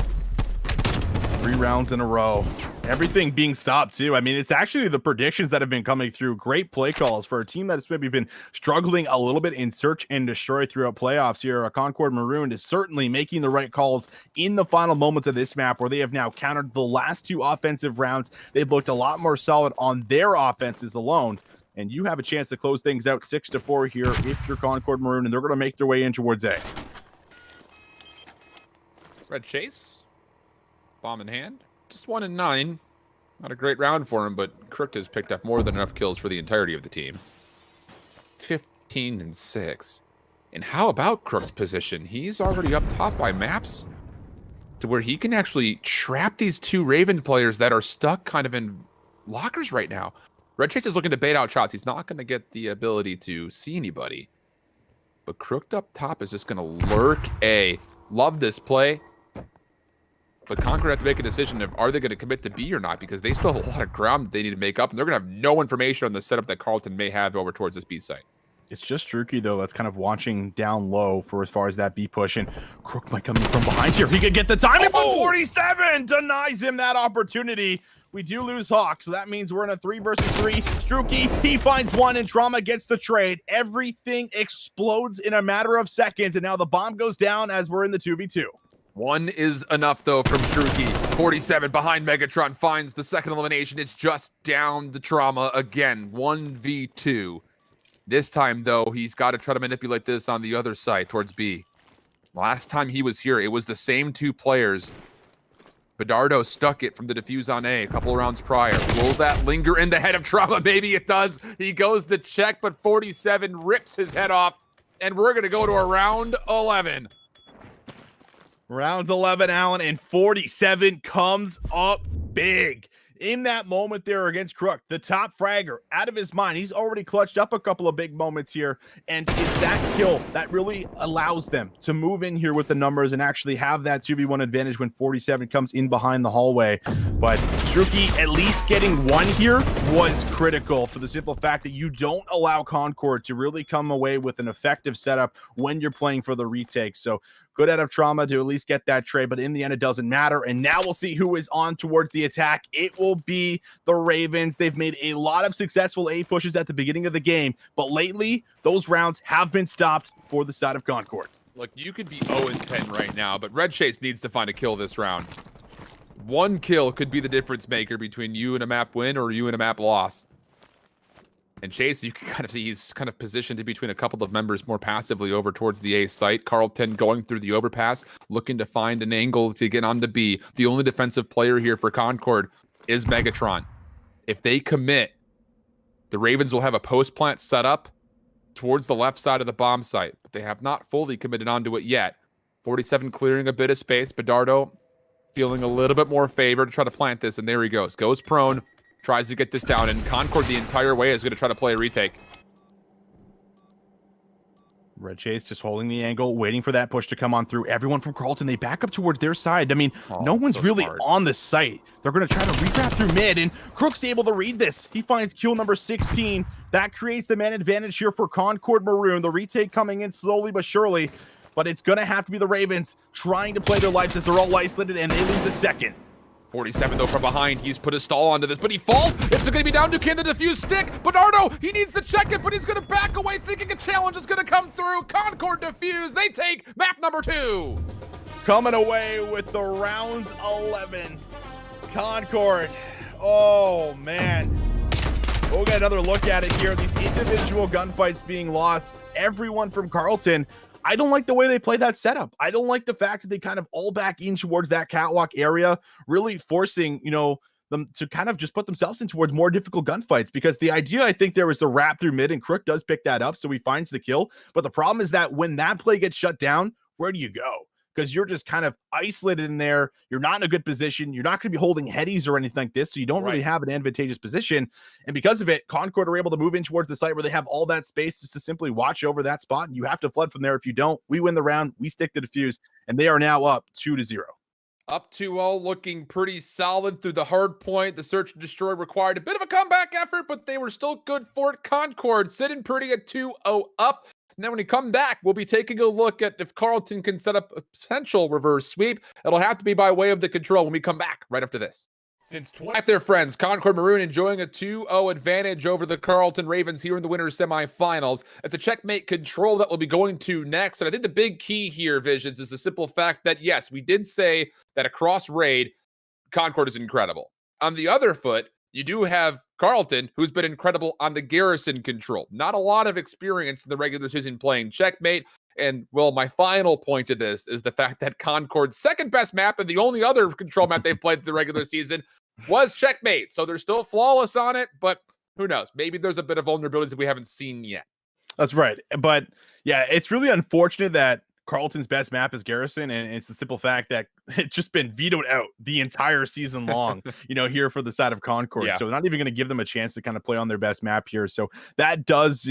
3 rounds in a row. Everything being stopped too. I mean, it's actually the predictions that have been coming through. Great play calls for a team that's maybe been struggling a little bit in search and destroy throughout playoffs here. Concord Maroon is certainly making the right calls in the final moments of this map, where they have now countered the last 2 offensive rounds. They've looked a lot more solid on their offenses alone. And you have a chance to close things out 6-4 here if you're Concord Maroon, and they're going to make their way in towards A. Red Chase, bomb in hand, just 1 and 9. Not a great round for him, but Crooked has picked up more than enough kills for the entirety of the team. 15 and 6. And how about Crooked's position? He's already up top by maps to where he can actually trap these 2 Raven players that are stuck kind of in lockers right now. Red Chase is looking to bait out shots. He's not going to get the ability to see anybody. But Crooked up top is just going to lurk A. Love this play. But Concord have to make a decision of, are they going to commit to B or not? Because they still have a lot of ground that they need to make up. And they're going to have no information on the setup that Carlton may have over towards this B site. It's just Druki, though, that's kind of watching down low for as far as that B push. And Crook might come in from behind here. He could get the timing, but 47 denies him that opportunity. We do lose Hawk, so that means we're in a 3 versus 3. Struki, he finds 1, and Trauma gets the trade. Everything explodes in a matter of seconds, and now the bomb goes down as we're in the 2v2. 1 is enough, though, from Struki. 47 behind Megatron finds the second elimination. It's just down to Trauma again. 1v2. This time, though, he's got to try to manipulate this on the other side towards B. Last time he was here, it was the same 2 players. Bedardo stuck it from the defuse on A couple of rounds prior. Will that linger in the head of Trauma? Maybe it does. He goes to check, but 47 rips his head off. And we're going to go to a round 11. Round 11, Allen, and 47 comes up big. In that moment there against Crook, the top fragger, out of his mind. He's already clutched up a couple of big moments here, and it's that kill that really allows them to move in here with the numbers and actually have that 2v1 advantage when 47 comes in behind the hallway. But Struki at least getting 1 here was critical for the simple fact that you don't allow Concord to really come away with an effective setup when you're playing for the retake. So good out of Trauma to at least get that trade, but in the end, it doesn't matter. And now we'll see who is on towards the attack. It will be the Ravens. They've made a lot of successful A pushes at the beginning of the game, but lately, those rounds have been stopped for the side of Concord. Look, you could be 0-10 right now, but Red Chase needs to find a kill this round. 1 kill could be the difference maker between you and a map win or you and a map loss. And Chase, you can kind of see he's kind of positioned in between a couple of members more passively over towards the A site. Carlton going through the overpass, looking to find an angle to get onto B. The only defensive player here for Concord is Megatron. If they commit, the Ravens will have a post plant set up towards the left side of the bomb site, but they have not fully committed onto it yet. 47 clearing a bit of space. Bedardo feeling a little bit more favored to try to plant this, and there he goes. Goes prone. Tries to get this down, and Concord the entire way is going to try to play a retake. Red Chase just holding the angle, waiting for that push to come on through. Everyone from Carlton, they back up towards their side. I mean, no one's so really smart on the site. They're going to try to retrap through mid, and Crook's able to read this. He finds kill number 16. That creates the man advantage here for Concord Maroon. The retake coming in slowly but surely, but it's going to have to be the Ravens trying to play their lives as they're all isolated, and they lose a second. 47 though from behind. He's put a stall onto this, but he falls. It's going to be down to, can the defuse stick? Bernardo, he needs to check it, but he's going to back away thinking a challenge is going to come through. Concord defuse. They take map number 2. Coming away with the round 11. Concord. Oh, man. We'll get another look at it here. These individual gunfights being lost. Everyone from Carlton, I don't like the way they play that setup. I don't like the fact that they kind of all back in towards that catwalk area, really forcing, them to kind of just put themselves in towards more difficult gunfights, because the idea, I think, there was the wrap through mid, and Crook does pick that up, so he finds the kill. But the problem is that when that play gets shut down, where do you go? Because you're just kind of isolated in there. You're not in a good position. You're not going to be holding headies or anything like this, so you don't really have an advantageous position. And because of it, Concord are able to move in towards the site where they have all that space just to simply watch over that spot, and you have to flood from there. If you don't, we win the round, we stick to defuse, and they are now up 2-0. Up 2-0, looking pretty solid through the hard point. The search and destroy required a bit of a comeback effort, but they were still good for it. Concord sitting pretty at 2-0 up. And then when we come back, we'll be taking a look at if Carleton can set up a potential reverse sweep. It'll have to be by way of the control when we come back right after this. Since back there, friends, Concord Maroon enjoying a 2-0 advantage over the Carleton Ravens here in the winners semifinals. It's a checkmate control that we'll be going to next. And I think the big key here, Visions, is the simple fact that, yes, we did say that across raid, Concord is incredible. On the other foot, you do have Carleton, who's been incredible on the Garrison control. Not a lot of experience in the regular season playing checkmate. And, well, my final point to this is the fact that Concord's second best map and the only other control map they've played the regular season was checkmate. So they're still flawless on it, but who knows? Maybe there's a bit of vulnerabilities that we haven't seen yet. That's right. But yeah, it's really unfortunate that Carleton's best map is Garrison, and it's the simple fact that it's just been vetoed out the entire season long, here for the side of Concord. Yeah. So not even going to give them a chance to kind of play on their best map here. So that does,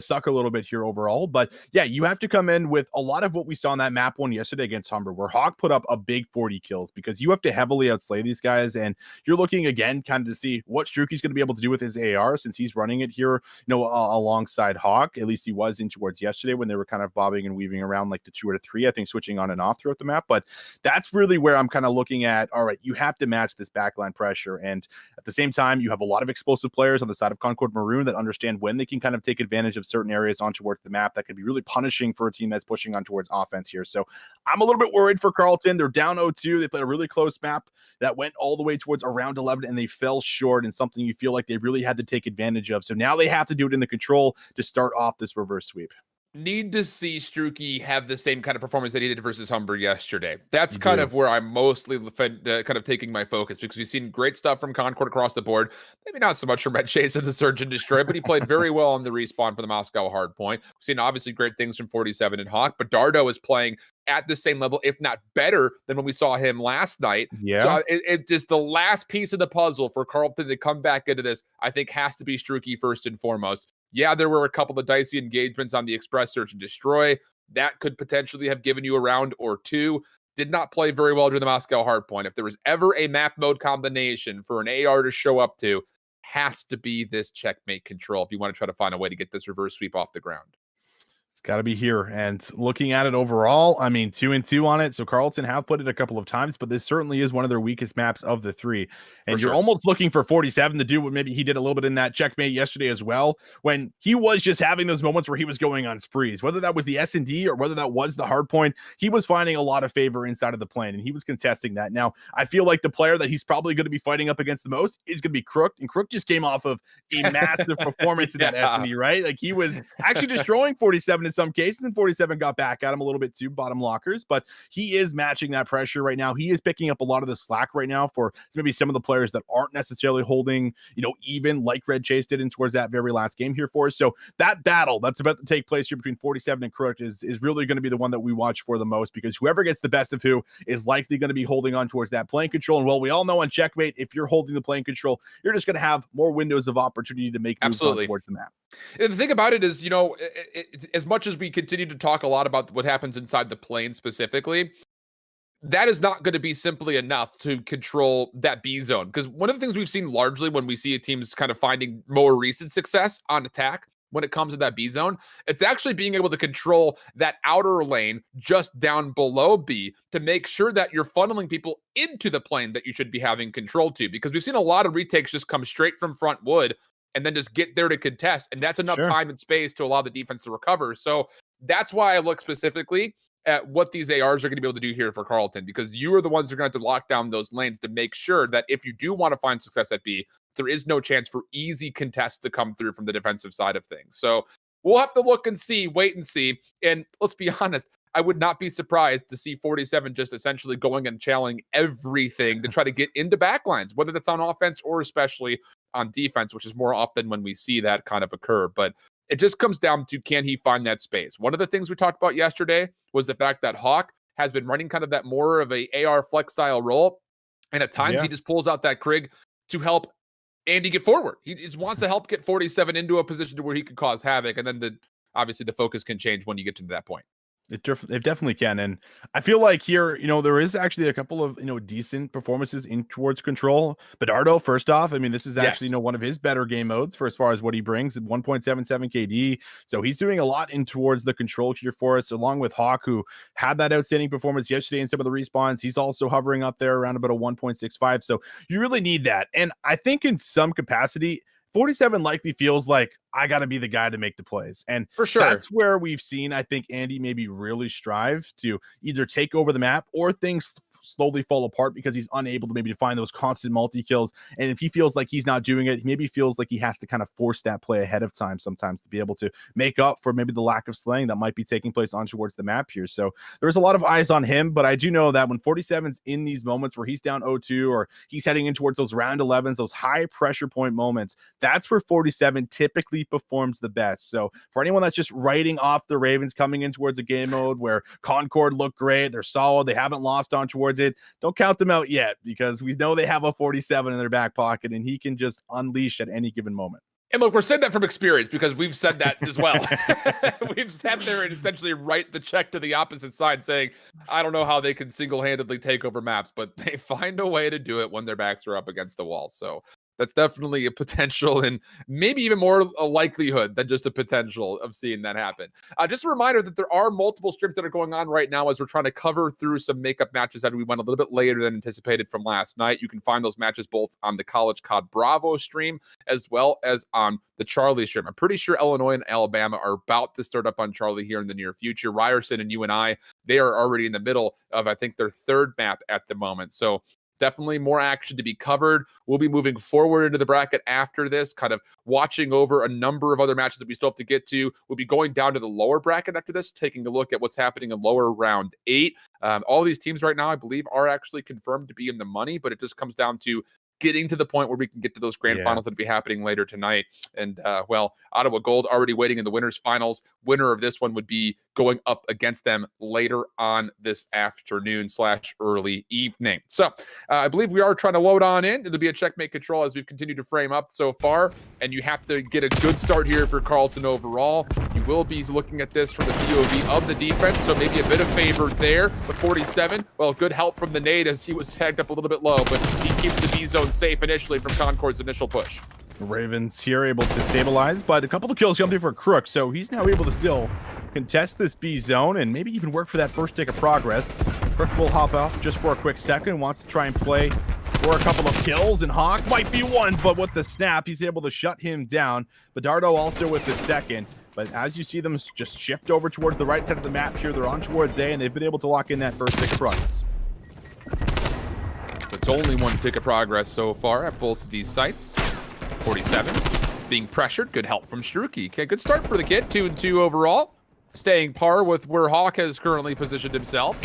suck a little bit here overall. But yeah, you have to come in with a lot of what we saw on that map one yesterday against Humber, where Hawk put up a big 40 kills, because you have to heavily outslay these guys. And you're looking again kind of to see what Struky's going to be able to do with his AR, since he's running it here, alongside Hawk. At least he was in towards yesterday when they were kind of bobbing and weaving around like the 2 or 3, I think, switching on and off throughout the map. But that's really where I'm kind of looking at, all right, you have to match this backline pressure. And at the same time, you have a lot of explosive players on the side of Concord Maroon that understand when they can kind of take advantage of certain areas on towards the map that could be really punishing for a team that's pushing on towards offense here. So I'm a little bit worried for Carleton. They're down 0-2. They played a really close map that went all the way towards around 11, and they fell short in something you feel like they really had to take advantage of. So now they have to do it in the control to start off this reverse sweep. Need to see Struky have the same kind of performance that he did versus Humber yesterday. That's kind of where I'm mostly kind of taking my focus, because we've seen great stuff from Concord across the board. Maybe not so much from Red Chase and the Surge and Destroy, but he played very well on the respawn for the Moscow Hardpoint. We've seen obviously great things from 47 and Hawk, but Dardo is playing at the same level, if not better, than when we saw him last night. Yeah. So it just the last piece of the puzzle for Carleton to come back into this, I think, has to be Struky first and foremost. Yeah, there were a couple of dicey engagements on the Express Search and Destroy. That could potentially have given you a round or two. Did not play very well during the Moscow Hardpoint. If there was ever a map mode combination for an AR to show up to, has to be this checkmate control if you want to try to find a way to get this reverse sweep off the ground. It's got to be here. And looking at it overall, I mean, 2-2 on it. So Carleton have put it a couple of times, but this certainly is one of their weakest maps of the 3. And you're almost looking for 47 to do what maybe he did a little bit in that checkmate yesterday as well, when he was just having those moments where he was going on sprees, whether that was the S&D or whether that was the hard point. He was finding a lot of favor inside of the plane, and he was contesting that. Now, I feel like the player that he's probably going to be fighting up against the most is going to be Crook, and Crook just came off of a massive performance in that S&D, right? Like, he was actually destroying 47 in some cases, and 47 got back at him a little bit too, bottom lockers, but he is matching that pressure right now. He is picking up a lot of the slack right now for maybe some of the players that aren't necessarily holding, even like Red Chase did in towards that very last game here for us. So that battle that's about to take place here between 47 and Crook is really going to be the one that we watch for the most, because whoever gets the best of who is likely going to be holding on towards that playing control. And well, we all know on checkmate, if you're holding the playing control, you're just going to have more windows of opportunity to make moves on towards the map. And the thing about it is, as much as we continue to talk a lot about what happens inside the plane specifically, that is not going to be simply enough to control that B zone. Because one of the things we've seen largely when we see a team's kind of finding more recent success on attack when it comes to that B zone, it's actually being able to control that outer lane just down below B to make sure that you're funneling people into the plane that you should be having control to. Because we've seen a lot of retakes just come straight from front wood and then just get there to contest. And that's enough time and space to allow the defense to recover. So that's why I look specifically at what these ARs are going to be able to do here for Carleton, because you are the ones who are going to have to lock down those lanes to make sure that if you do want to find success at B, there is no chance for easy contests to come through from the defensive side of things. So we'll have to look and see, wait and see. And let's be honest, I would not be surprised to see 47 just essentially going and challenging everything to try to get into backlines, whether that's on offense or especially on defense, which is more often when we see that kind of occur. But it just comes down to, can he find that space? One of the things we talked about yesterday was the fact that Hawk has been running kind of that more of a AR flex style role. And at times he just pulls out that Krig to help Andy get forward. He just wants to help get 47 into a position to where he could cause havoc. And then obviously the focus can change when you get to that point. It definitely can. And I feel like here, there is actually a couple of, decent performances in towards control. Bedardo, first off, I mean, this is actually, Yes. one of his better game modes for as far as what he brings at 1.77 KD. So he's doing a lot in towards the control here for us, along with Hawk, who had that outstanding performance yesterday in some of the respawns. He's also hovering up there around about a 1.65. So you really need that. And I think in some capacity, 47 likely feels like I got to be the guy to make the plays. And For sure. that's where we've seen, I think, Andy maybe really strive to either take over the map or things slowly fall apart because he's unable to maybe find those constant multi-kills. And if he feels like he's not doing it, he maybe feels like he has to kind of force that play ahead of time sometimes to be able to make up for maybe the lack of slaying that might be taking place on towards the map here. So there's a lot of eyes on him, but I do know that when 47's in these moments where he's down 0-2 or he's heading in towards those round 11s, those high pressure point moments, that's where 47 typically performs the best. So for anyone that's just writing off the Ravens coming in towards a game mode where Concord look great, they're solid, they haven't lost on towards it, don't count them out yet, because we know they have a 47 in their back pocket and he can just unleash at any given moment. And look, we're saying that from experience because we've said that as well. We've sat there and essentially write the check to the opposite side saying, I don't know how they can single-handedly take over maps, but they find a way to do it when their backs are up against the wall. So that's definitely a potential and maybe even more a likelihood than just a potential of seeing that happen. Just a reminder that there are multiple strips that are going on right now as we're trying to cover through some makeup matches that we went a little bit later than anticipated from last night. You can find those matches both on the College COD Bravo stream as well as on the Charlie stream. I'm pretty sure Illinois and Alabama are about to start up on Charlie here in the near future. Ryerson and UNI, they are already in the middle of, I think, their third map at the moment. So definitely more action to be covered. We'll be moving forward into the bracket after this, kind of watching over a number of other matches that we still have to get to. We'll be going down to the lower bracket after this, taking a look at what's happening in lower round 8. All these teams right now, I believe, are actually confirmed to be in the money, but it just comes down to getting to the point where we can get to those grand finals that'll be happening later tonight. And, well, Ottawa Gold already waiting in the winners finals. Winner of this one would be going up against them later on this afternoon / early evening. So I believe we are trying to load on in. It'll be a checkmate control as we've continued to frame up so far. And you have to get a good start here for Carleton overall. You will be looking at this from the POV of the defense, so maybe a bit of favor there. But 47, well, good help from the nade as he was tagged up a little bit low, but he keeps the B zone safe initially from Concord's initial push. The Ravens here able to stabilize, but a couple of kills coming for Crook, so he's now able to still contest this B zone and maybe even work for that first tick of progress. Crook will hop off just for a quick second, wants to try and play for a couple of kills, and Hawk might be one, but with the snap, he's able to shut him down. Bedardo also with the second. But as you see them just shift over towards the right side of the map here, they're on towards A, and they've been able to lock in that first tick of progress. It's only one tick of progress so far at both of these sites. 47 being pressured. Good help from Struki. Okay, good start for the kid. 2-2 overall. Staying par with where Hawk has currently positioned himself.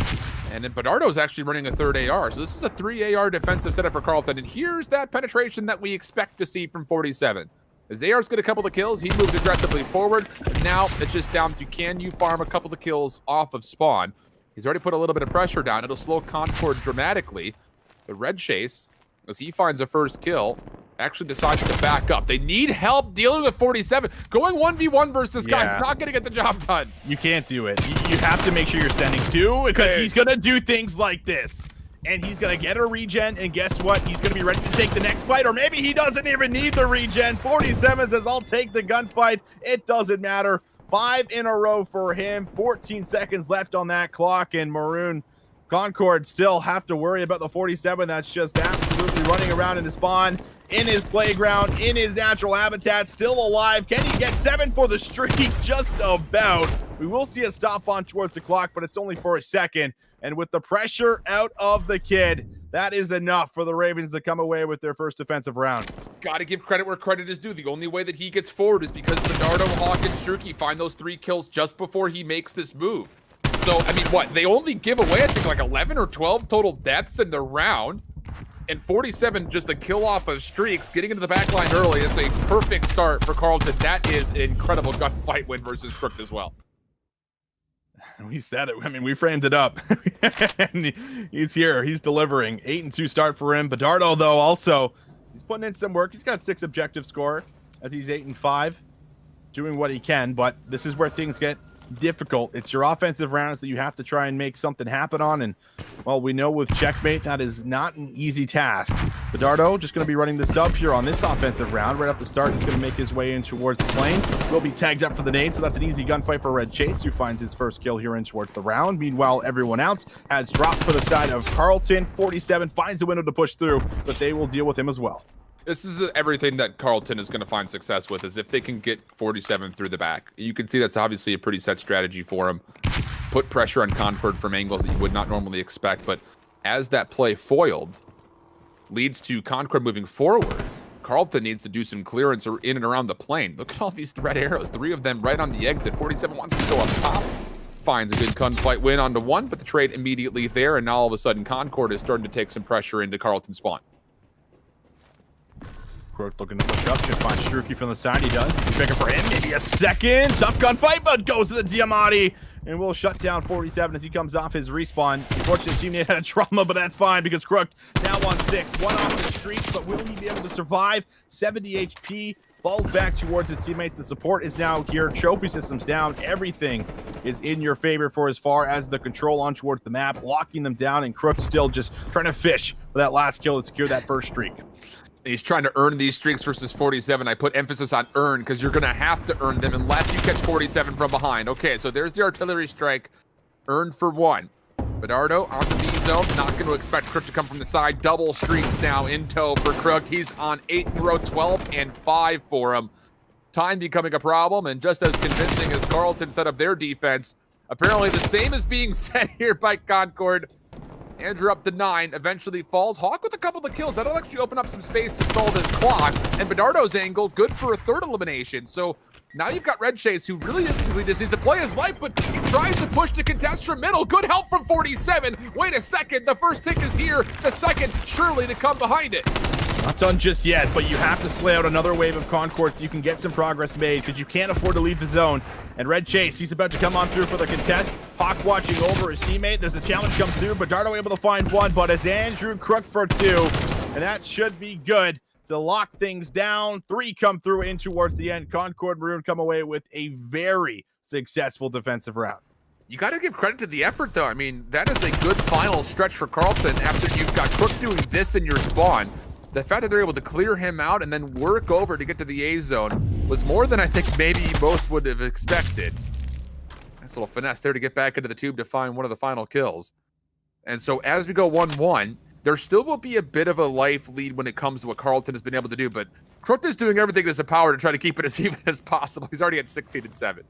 And then Bedardo is actually running a third AR. So this is a 3 AR defensive setup for Carleton. And here's that penetration that we expect to see from 47. As AR's get a couple of kills, he moves aggressively forward. And now it's just down to, can you farm a couple of kills off of spawn? He's already put a little bit of pressure down. It'll slow Concord dramatically. The red chase, as he finds a first kill, actually decides to back up. They need help dealing with 47. Going 1v1 versus this guy's not going to get the job done. You can't do it. You have to make sure you're sending two, because he's going to do things like this. And he's going to get a regen, and guess what? He's going to be ready to take the next fight, or maybe he doesn't even need the regen. 47 says, I'll take the gunfight. It doesn't matter. 5 in a row for him. 14 seconds left on that clock, and Maroon Concord still have to worry about the 47 that's just absolutely running around in the spawn, in his playground, in his natural habitat, still alive. Can he get 7 for the streak? Just about. We will see a stop on towards the clock, but it's only for a second. And with the pressure out of the kid, that is enough for the Ravens to come away with their first defensive round. Got to give credit where credit is due. The only way that he gets forward is because Bedardo, Hawk, and Struki find those 3 kills just before he makes this move. So, I mean, what? They only give away, I think, like 11 or 12 total deaths in the round. And 47 just a kill off of streaks, getting into the back line early. It's a perfect start for Carleton. That is an incredible gunfight win versus Crook as well. We said it. I mean, we framed it up. And he's here. He's delivering. 8-2 start for him. Bedardo, though, also, he's putting in some work. He's got 6 objective score as he's 8-5, doing what he can. But this is where things get difficult. It's your offensive rounds that you have to try and make something happen on. And, well, we know with checkmate, that is not an easy task. Bidardo just going to be running the sub here on this offensive round. Right off the start, he's going to make his way in towards the plane. Will be tagged up for the nade, so that's an easy gunfight for Red Chase, who finds his first kill here in towards the round. Meanwhile, everyone else has dropped for the side of Carlton. 47 finds a window to push through, but they will deal with him as well. This is everything that Carlton is going to find success with, is if they can get 47 through the back. You can see that's obviously a pretty set strategy for him. Put pressure on Concord from angles that you would not normally expect, but as that play foiled leads to Concord moving forward, Carlton needs to do some clearance in and around the plane. Look at all these red arrows, 3 of them right on the exit. 47 wants to go up top, finds a good gunfight win onto 1, but the trade immediately there, and now all of a sudden Concord is starting to take some pressure into Carlton's spawn. Crook looking to push up, should find Struki from the side. He does. He's picking for him. Maybe a second. Tough gunfight, but goes to the Diamatti. And will shut down 47 as he comes off his respawn. Unfortunately, his teammate had a trauma, but that's fine because Crook now on 6. 1 off the streak, but will he be able to survive? 70 HP. Falls back towards his teammates. The support is now here. Trophy system's down. Everything is in your favor for as far as the control on towards the map, locking them down, and Crook still just trying to fish for that last kill to secure that first streak. He's trying to earn these streaks versus 47. I put emphasis on earn because you're going to have to earn them unless you catch 47 from behind. Okay, so there's the artillery strike. Earned for 1. Bidardo on the B zone. Not going to expect Crook to come from the side. Double streaks now in tow for Crook. He's on 8 in a row, 12 and 5 for him. Time becoming a problem, and just as convincing as Carlton set up their defense, apparently the same is being said here by Concord. Andrew up to 9, eventually falls. Hawk with a couple of kills. That'll actually open up some space to stall this clock. And Bidardo's angle, good for a 3rd elimination. So now you've got Red Chase, who really just needs to play his life, but he tries to push the contest from middle. Good help from 47. Wait a second, the first tick is here. The second, surely to come behind it. Not done just yet, but you have to slay out another wave of Concord so you can get some progress made because you can't afford to leave the zone. And Red Chase, he's about to come on through for the contest. Hawk watching over his teammate. There's a challenge comes through. Bidardo able to find 1, but it's Andrew Crook for 2. And that should be good to lock things down. 3 come through in towards the end. Concord Maroon come away with a very successful defensive round. You got to give credit to the effort, though. I mean, that is a good final stretch for Carlton after you've got Crook doing this in your spawn. The fact that they're able to clear him out and then work over to get to the A zone was more than I think maybe most would have expected. Nice little finesse there to get back into the tube to find one of the final kills. And so as we go 1-1, there still will be a bit of a life lead when it comes to what Carlton has been able to do, but Crook is doing everything in his power to try to keep it as even as possible. He's already at 16 and 7.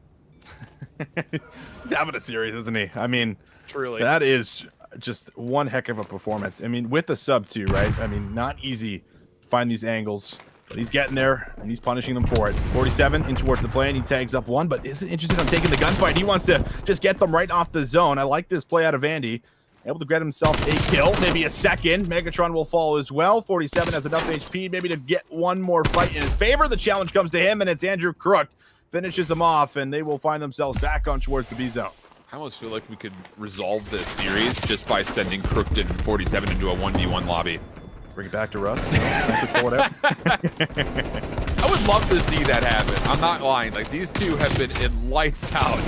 He's having a series, isn't he? I mean, truly. That is just one heck of a performance. I mean, with the sub too, right? I mean, not easy to find these angles, but he's getting there and he's punishing them for it. 47 in towards the plane. He tags up 1, but isn't interested in taking the gunfight. He wants to just get them right off the zone. I like this play out of Andy. Able to get himself a kill, maybe a second. Megatron will fall as well. 47 has enough HP maybe to get one more fight in his favor. The challenge comes to him, and it's Andrew Crook. Finishes him off, and they will find themselves back on towards the B zone. I almost feel like we could resolve this series just by sending Crooked and 47 into a 1v1 lobby. Bring it back to Russ. I would love to see that happen. I'm not lying. Like, these two have been in lights out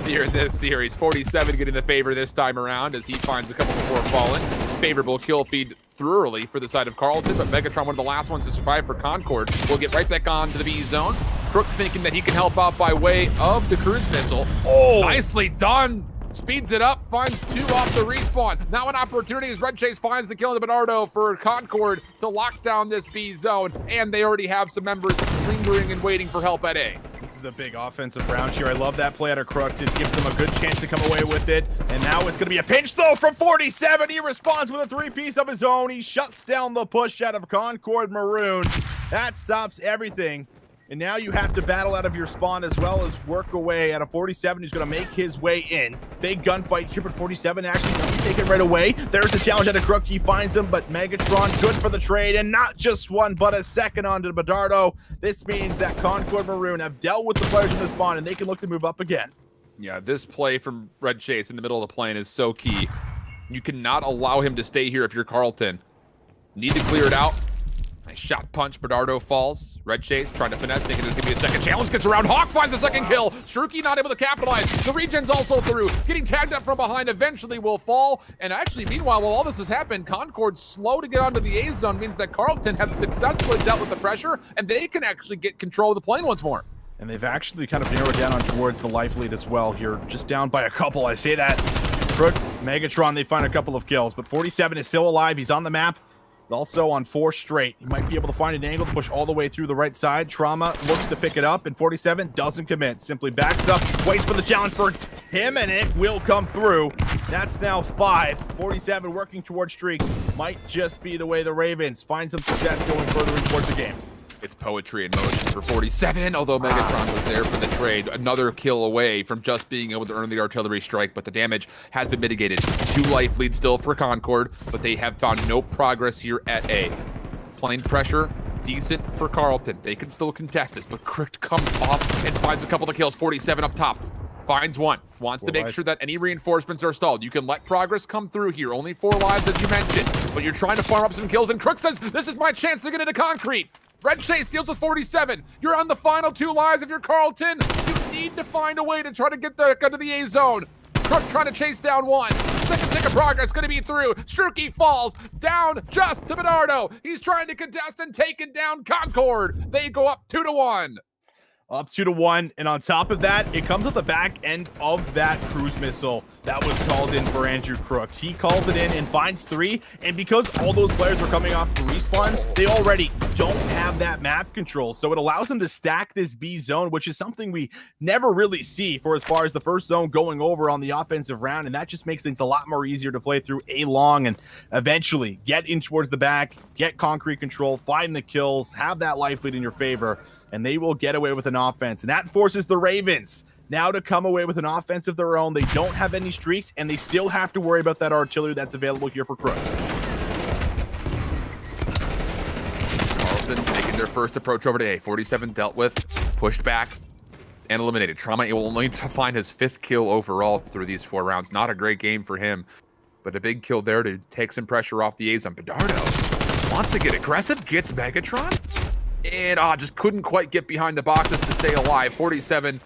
here in this series. 47 getting the favor this time around as he finds a couple before falling. Favorable kill feed through early for the side of Carlton, but Megatron, one of the last ones to survive for Concord, will get right back on to the B zone. Crook thinking that he can help out by way of the cruise missile. Oh, nicely done. Speeds it up, finds 2 off the respawn. Now an opportunity as Red Chase finds the kill in Bidardo for Concord to lock down this B zone, and they already have some members lingering and waiting for help at A. This is a big offensive round here. I love that play out of Crook. Just gives them a good chance to come away with it. And now it's going to be a pinch, though, from 47. He responds with a 3-piece of his own. He shuts down the push out of Concord Maroon. That stops everything. And now you have to battle out of your spawn as well as work away at a 47 who's going to make his way in. Big gunfight here, but 47 actually doesn't take it right away. There's the challenge out of Crook. He finds him, but Megatron good for the trade, and not just one, but a second onto Bidardo. This means that Concord Maroon have dealt with the players in the spawn, and they can look to move up again. Yeah, this play from Red Chase in the middle of the plane is so key. You cannot allow him to stay here if you're Carlton. Need to clear it out. Nice shot punch. Bidardo falls. Red Chase trying to finesse, thinking there's going to be a second challenge. Gets around. Hawk finds the second kill. Shruki not able to capitalize. The regen's also through. Getting tagged up from behind eventually will fall. And actually, meanwhile, while all this has happened, Concord's slow to get onto the A zone means that Carlton have successfully dealt with the pressure, and they can actually get control of the plane once more. And they've actually kind of narrowed down on towards the life lead as well here. Just down by a couple. I say that. Crook, Megatron, they find a couple of kills, but 47 is still alive. He's on the map. Also on 4 straight. He might be able to find an angle to push all the way through the right side. Trauma looks to pick it up, and 47 doesn't commit. Simply backs up, waits for the challenge for him, and it will come through. That's now 5. 47 working towards streaks. Might just be the way the Ravens find some success going further in towards the game. It's poetry in motion for 47, although Megatron was there for the trade. Another kill away from just being able to earn the artillery strike, but the damage has been mitigated. 2 life leads still for Concord, but they have found no progress here at A. Plane pressure, decent for Carlton. They can still contest this, but Crick comes off and finds a couple of kills. 47 up top. Finds one. Wants to make sure that any reinforcements are stalled. You can let progress come through here. Only 4 lives, as you mentioned, but you're trying to farm up some kills, and Crick says, this is my chance to get into concrete. Red Chase deals with 47. You're on the final 2 lives if you're Carlton. You need to find a way to try to get into the A zone. Crook trying to chase down 1. Second tick of progress going to be through. Struki falls down just to Bernardo. He's trying to contest and taking down Concord. They go up 2-1. Up 2-1, and on top of that, it comes at the back end of that cruise missile that was called in for Andrew Crooks. He calls it in and finds 3, and because all those players are coming off the respawn, they already don't have that map control, so it allows them to stack this B zone, which is something we never really see for as far as the first zone going over on the offensive round, and that just makes things a lot more easier to play through A long and eventually get in towards the back, get concrete control, find the kills, have that life lead in your favor, and they will get away with an offense. And that forces the Ravens now to come away with an offense of their own. They don't have any streaks, and they still have to worry about that artillery that's available here for Crook. Carlton taking their first approach over to A. 47 dealt with, pushed back, and eliminated. Trauma able only to find his 5th kill overall through these 4 rounds. Not a great game for him, but a big kill there to take some pressure off the A's on Bernardo. Wants to get aggressive, gets Megatron, and just couldn't quite get behind the boxes to stay alive. 47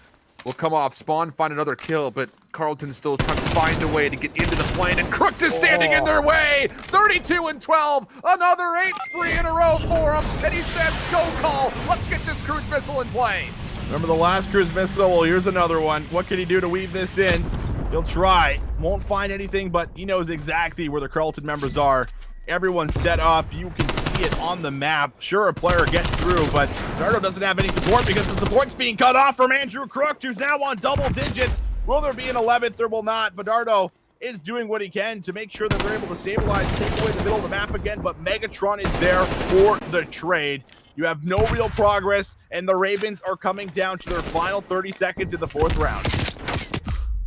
will come off spawn, find another kill, but Carlton's still trying to find a way to get into the plane, and Crook is standing in their way. 32-12, another 8 spree in a row for him, and he says, go call, let's get this cruise missile in play. Remember the last cruise missile? Well, here's another one. What can he do to weave this in? He'll try, won't find anything, but he knows exactly where the Carlton members are. Everyone's set up. You can see it on the map. Sure, a player gets through, but Bernardo doesn't have any support because the support's being cut off from Andrew Crook, who's now on double digits. Will there be an 11th? There will not. Bernardo is doing what he can to make sure that they're able to stabilize, take away the middle of the map again, but Megatron is there for the trade. You have no real progress, and the Ravens are coming down to their final 30 seconds in the 4th round.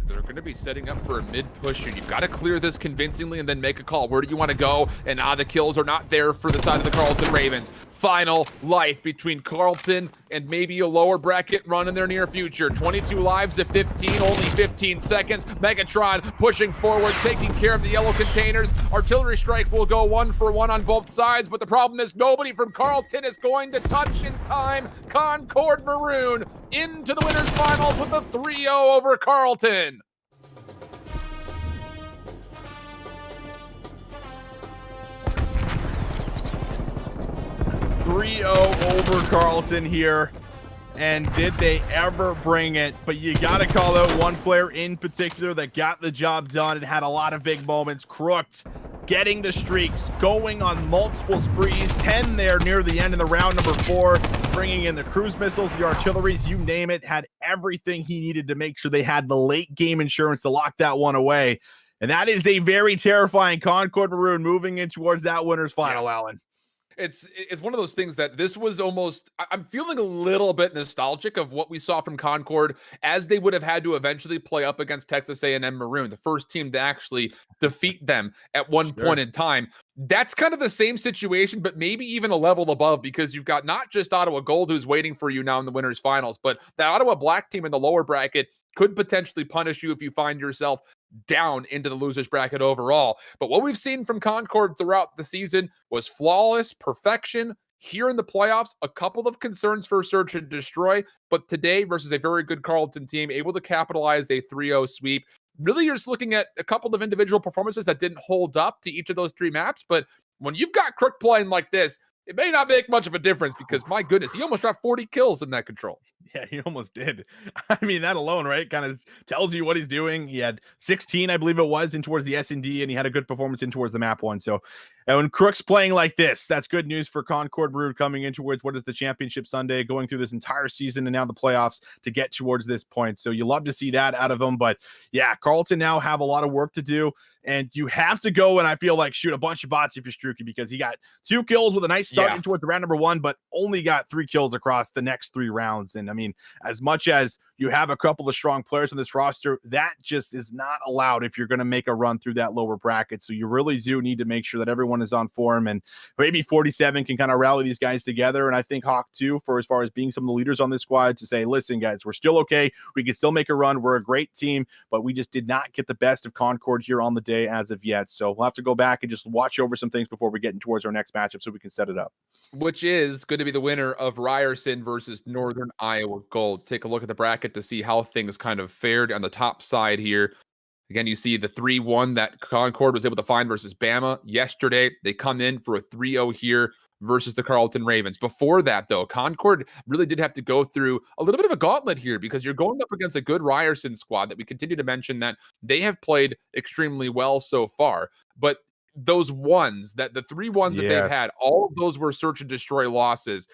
They're going to be setting up for a mid-push, and you've got to clear this convincingly and then make a call. Where do you want to go? And the kills are not there for the side of the Carlton Ravens. Final life between Carlton and maybe a lower bracket run in their near future. 22 lives to 15, only 15 seconds. Megatron pushing forward, taking care of the yellow containers. Artillery strike will go 1 for 1 on both sides, but the problem is nobody from Carlton is going to touch in time. Concord Maroon into the winners finals with a 3-0 over Carlton. Over Carlton here, and did they ever bring it? But you got to call out one player in particular that got the job done and had a lot of big moments. Crooked getting the streaks, going on multiple sprees, 10 there near the end in the round number 4, bringing in the cruise missiles, the artilleries, you name it, had everything he needed to make sure they had the late game insurance to lock that one away. And that is a very terrifying Concord Maroon moving in towards that winner's final, Alan. It's one of those things that this was almost, I'm feeling a little bit nostalgic of what we saw from Concord as they would have had to eventually play up against Texas A&M Maroon, the first team to actually defeat them at one point in time. That's kind of the same situation, but maybe even a level above, because you've got not just Ottawa Gold who's waiting for you now in the winners finals, but the Ottawa Black team in the lower bracket could potentially punish you if you find yourself down into the losers bracket overall. But what we've seen from Concord throughout the season was flawless perfection Here in the playoffs, a couple of concerns for search and destroy, but today versus a very good Carleton team, able to capitalize a 3-0 sweep. Really, you're just looking at a couple of individual performances that didn't hold up to each of those 3 maps, but when you've got Crook playing like this, it may not make much of a difference because, my goodness, he almost dropped 40 kills in that control. Yeah, he almost did. I mean, that alone, right, kind of tells you what he's doing. He had 16, I believe it was, in towards the S&D, and he had a good performance in towards the map one. So, and when Crook's playing like this, that's good news for Concord Brood coming in towards what is the championship Sunday, going through this entire season and now the playoffs to get towards this point. So you love to see that out of them. But yeah, Carleton now have a lot of work to do, and you have to go and I feel like shoot a bunch of bots if you're Struky, because he got 2 kills with a nice start in towards the round number 1, but only got 3 kills across the next 3 rounds. And I mean, as much as you have a couple of strong players on this roster, that just is not allowed if you're going to make a run through that lower bracket. So you really do need to make sure that everyone is on form, and maybe 47 can kind of rally these guys together. And I think Hawk too, for as far as being some of the leaders on this squad, to say, listen, guys, we're still okay. We can still make a run. We're a great team, but we just did not get the best of Concord here on the day as of yet. So we'll have to go back and just watch over some things before we get towards our next matchup so we can set it up. Which is going to be the winner of Ryerson versus Northern Iowa Gold. Take a look at the bracket to see how things kind of fared on the top side here. Again, you see the 3-1 that Concord was able to find versus Bama yesterday. They come in for a 3-0 here versus the Carleton Ravens. Before that, though, Concord really did have to go through a little bit of a gauntlet here because you're going up against a good Ryerson squad that we continue to mention that they have played extremely well so far. But those ones, that the 3-1s that they've had, all of those were search and destroy losses.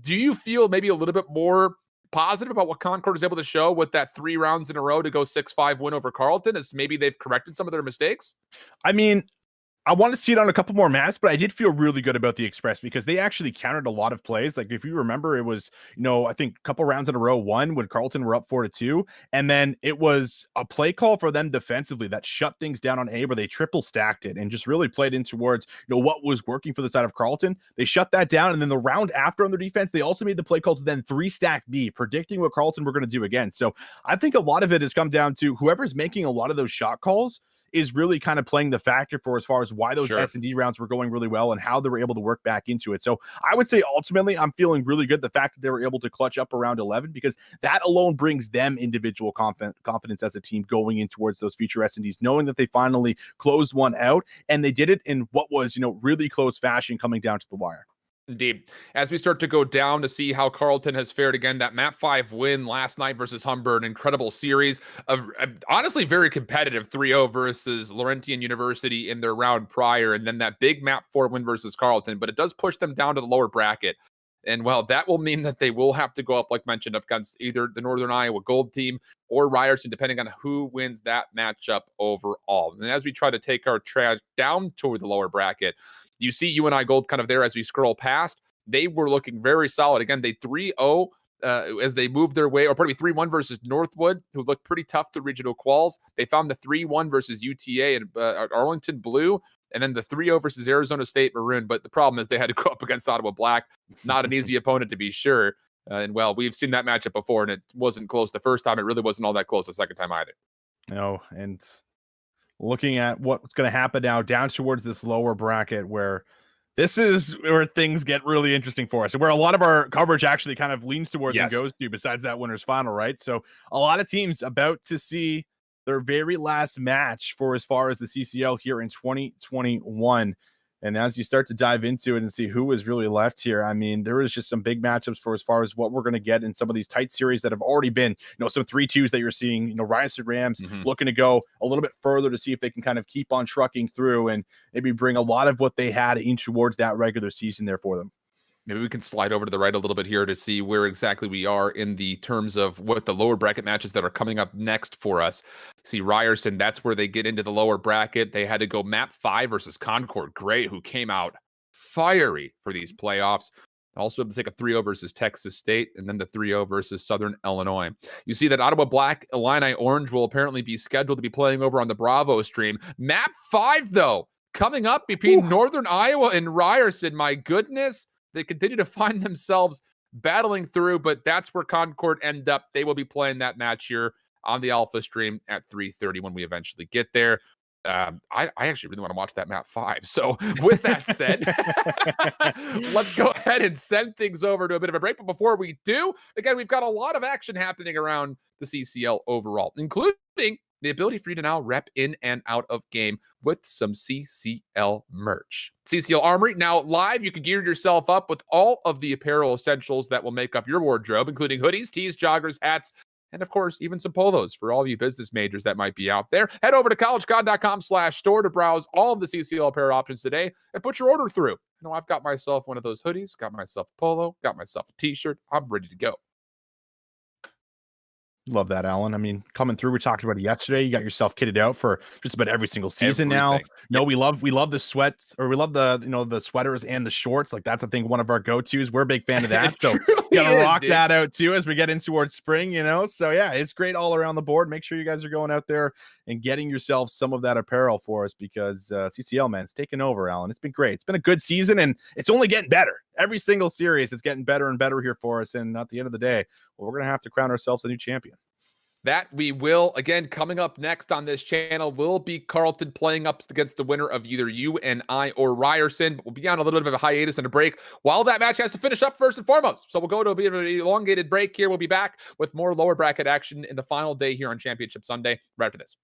Do you feel maybe a little bit more positive about what Concord is able to show with that 3 rounds in a row to go 6-5 win over Carleton, as maybe they've corrected some of their mistakes? I mean, I want to see it on a couple more maps, but I did feel really good about the Express because they actually countered a lot of plays. Like if you remember, it was, I think a couple rounds in a row, one when Carleton were up 4-2, and then it was a play call for them defensively that shut things down on A, where they triple stacked it and just really played in towards, what was working for the side of Carleton. They shut that down, and then the round after on their defense, they also made the play call to then 3-stack B, predicting what Carleton were going to do again. So I think a lot of it has come down to whoever's making a lot of those shot calls is really kind of playing the factor for as far as why those S&D rounds were going really well and how they were able to work back into it. So I would say ultimately I'm feeling really good the fact that they were able to clutch up around 11, because that alone brings them individual confidence as a team going in towards those future S&Ds, knowing that they finally closed one out, and they did it in what was, really close fashion coming down to the wire. Indeed. As we start to go down to see how Carleton has fared again, that map 5 win last night versus Humber, an incredible series of honestly very competitive 3-0 versus Laurentian University in their round prior, and then that big map 4 win versus Carleton, but it does push them down to the lower bracket. And well, that will mean that they will have to go up, like mentioned, up against either the Northern Iowa Gold team or Ryerson, depending on who wins that matchup overall. And as we try to take our track down toward the lower bracket, you see UNI Gold kind of there as we scroll past. They were looking very solid. Again, they 3-0 as they moved their way, or probably 3-1 versus Northwood, who looked pretty tough to regional quals. They found the 3-1 versus UTA and Arlington Blue, and then the 3-0 versus Arizona State Maroon. But the problem is they had to go up against Ottawa Black. Not an easy opponent, to be sure. And well, we've seen that matchup before, and it wasn't close the first time. It really wasn't all that close the second time either. No, and looking at what's going to happen now down towards this lower bracket, where this is where things get really interesting for us, and where a lot of our coverage actually kind of leans towards and goes to, besides that winner's final, right? So a lot of teams about to see their very last match for as far as the CCL here in 2021. And as you start to dive into it and see who is really left here, I mean, there is just some big matchups for as far as what we're going to get in some of these tight series that have already been, some 3-2s that you're seeing, Ryerson Rams looking to go a little bit further to see if they can kind of keep on trucking through and maybe bring a lot of what they had in towards that regular season there for them. Maybe we can slide over to the right a little bit here to see where exactly we are in the terms of what the lower bracket matches that are coming up next for us. See, Ryerson, that's where they get into the lower bracket. They had to go map 5 versus Concord Gray, who came out fiery for these playoffs. Also able to take a 3-0 versus Texas State, and then the 3-0 versus Southern Illinois. You see that Ottawa Black, Illini Orange will apparently be scheduled to be playing over on the Bravo stream. Map 5, though, coming up between Northern Iowa and Ryerson. My goodness. They continue to find themselves battling through, but that's where Concord end up. They will be playing that match here on the Alpha stream at 3:30 when we eventually get there. I actually really want to watch that map 5. So with that said, let's go ahead and send things over to a bit of a break. But before we do, again, we've got a lot of action happening around the CCL overall, including the ability for you to now rep in and out of game with some CCL merch. CCL Armory now live. You can gear yourself up with all of the apparel essentials that will make up your wardrobe, including hoodies, tees, joggers, hats, and of course, even some polos for all of you business majors that might be out there. Head over to collegecon.com/store to browse all of the CCL apparel options today and put your order through. I've got myself one of those hoodies, got myself a polo, got myself a t-shirt. I'm ready to go. Love that, Alan. I mean, coming through, we talked about it yesterday. You got yourself kitted out for just about every single season now. No, we love the sweats, or we love the the sweaters and the shorts. Like that's I think one of our go-tos. We're a big fan of that. So we gotta rock that out too as we get in towards spring, So yeah, it's great all around the board. Make sure you guys are going out there and getting yourself some of that apparel for us because CCL, man, it's taken over, Alan. It's been great. It's been a good season and it's only getting better. Every single series, it's getting better and better here for us. And at the end of the day, well, we're gonna have to crown ourselves a new champion. That we will. Again, coming up next on this channel will be Carlton playing up against the winner of either UNI or Ryerson. But we'll be on a little bit of a hiatus and a break while that match has to finish up first and foremost. So we'll go to a bit of an elongated break here. We'll be back with more lower bracket action in the final day here on Championship Sunday right after this.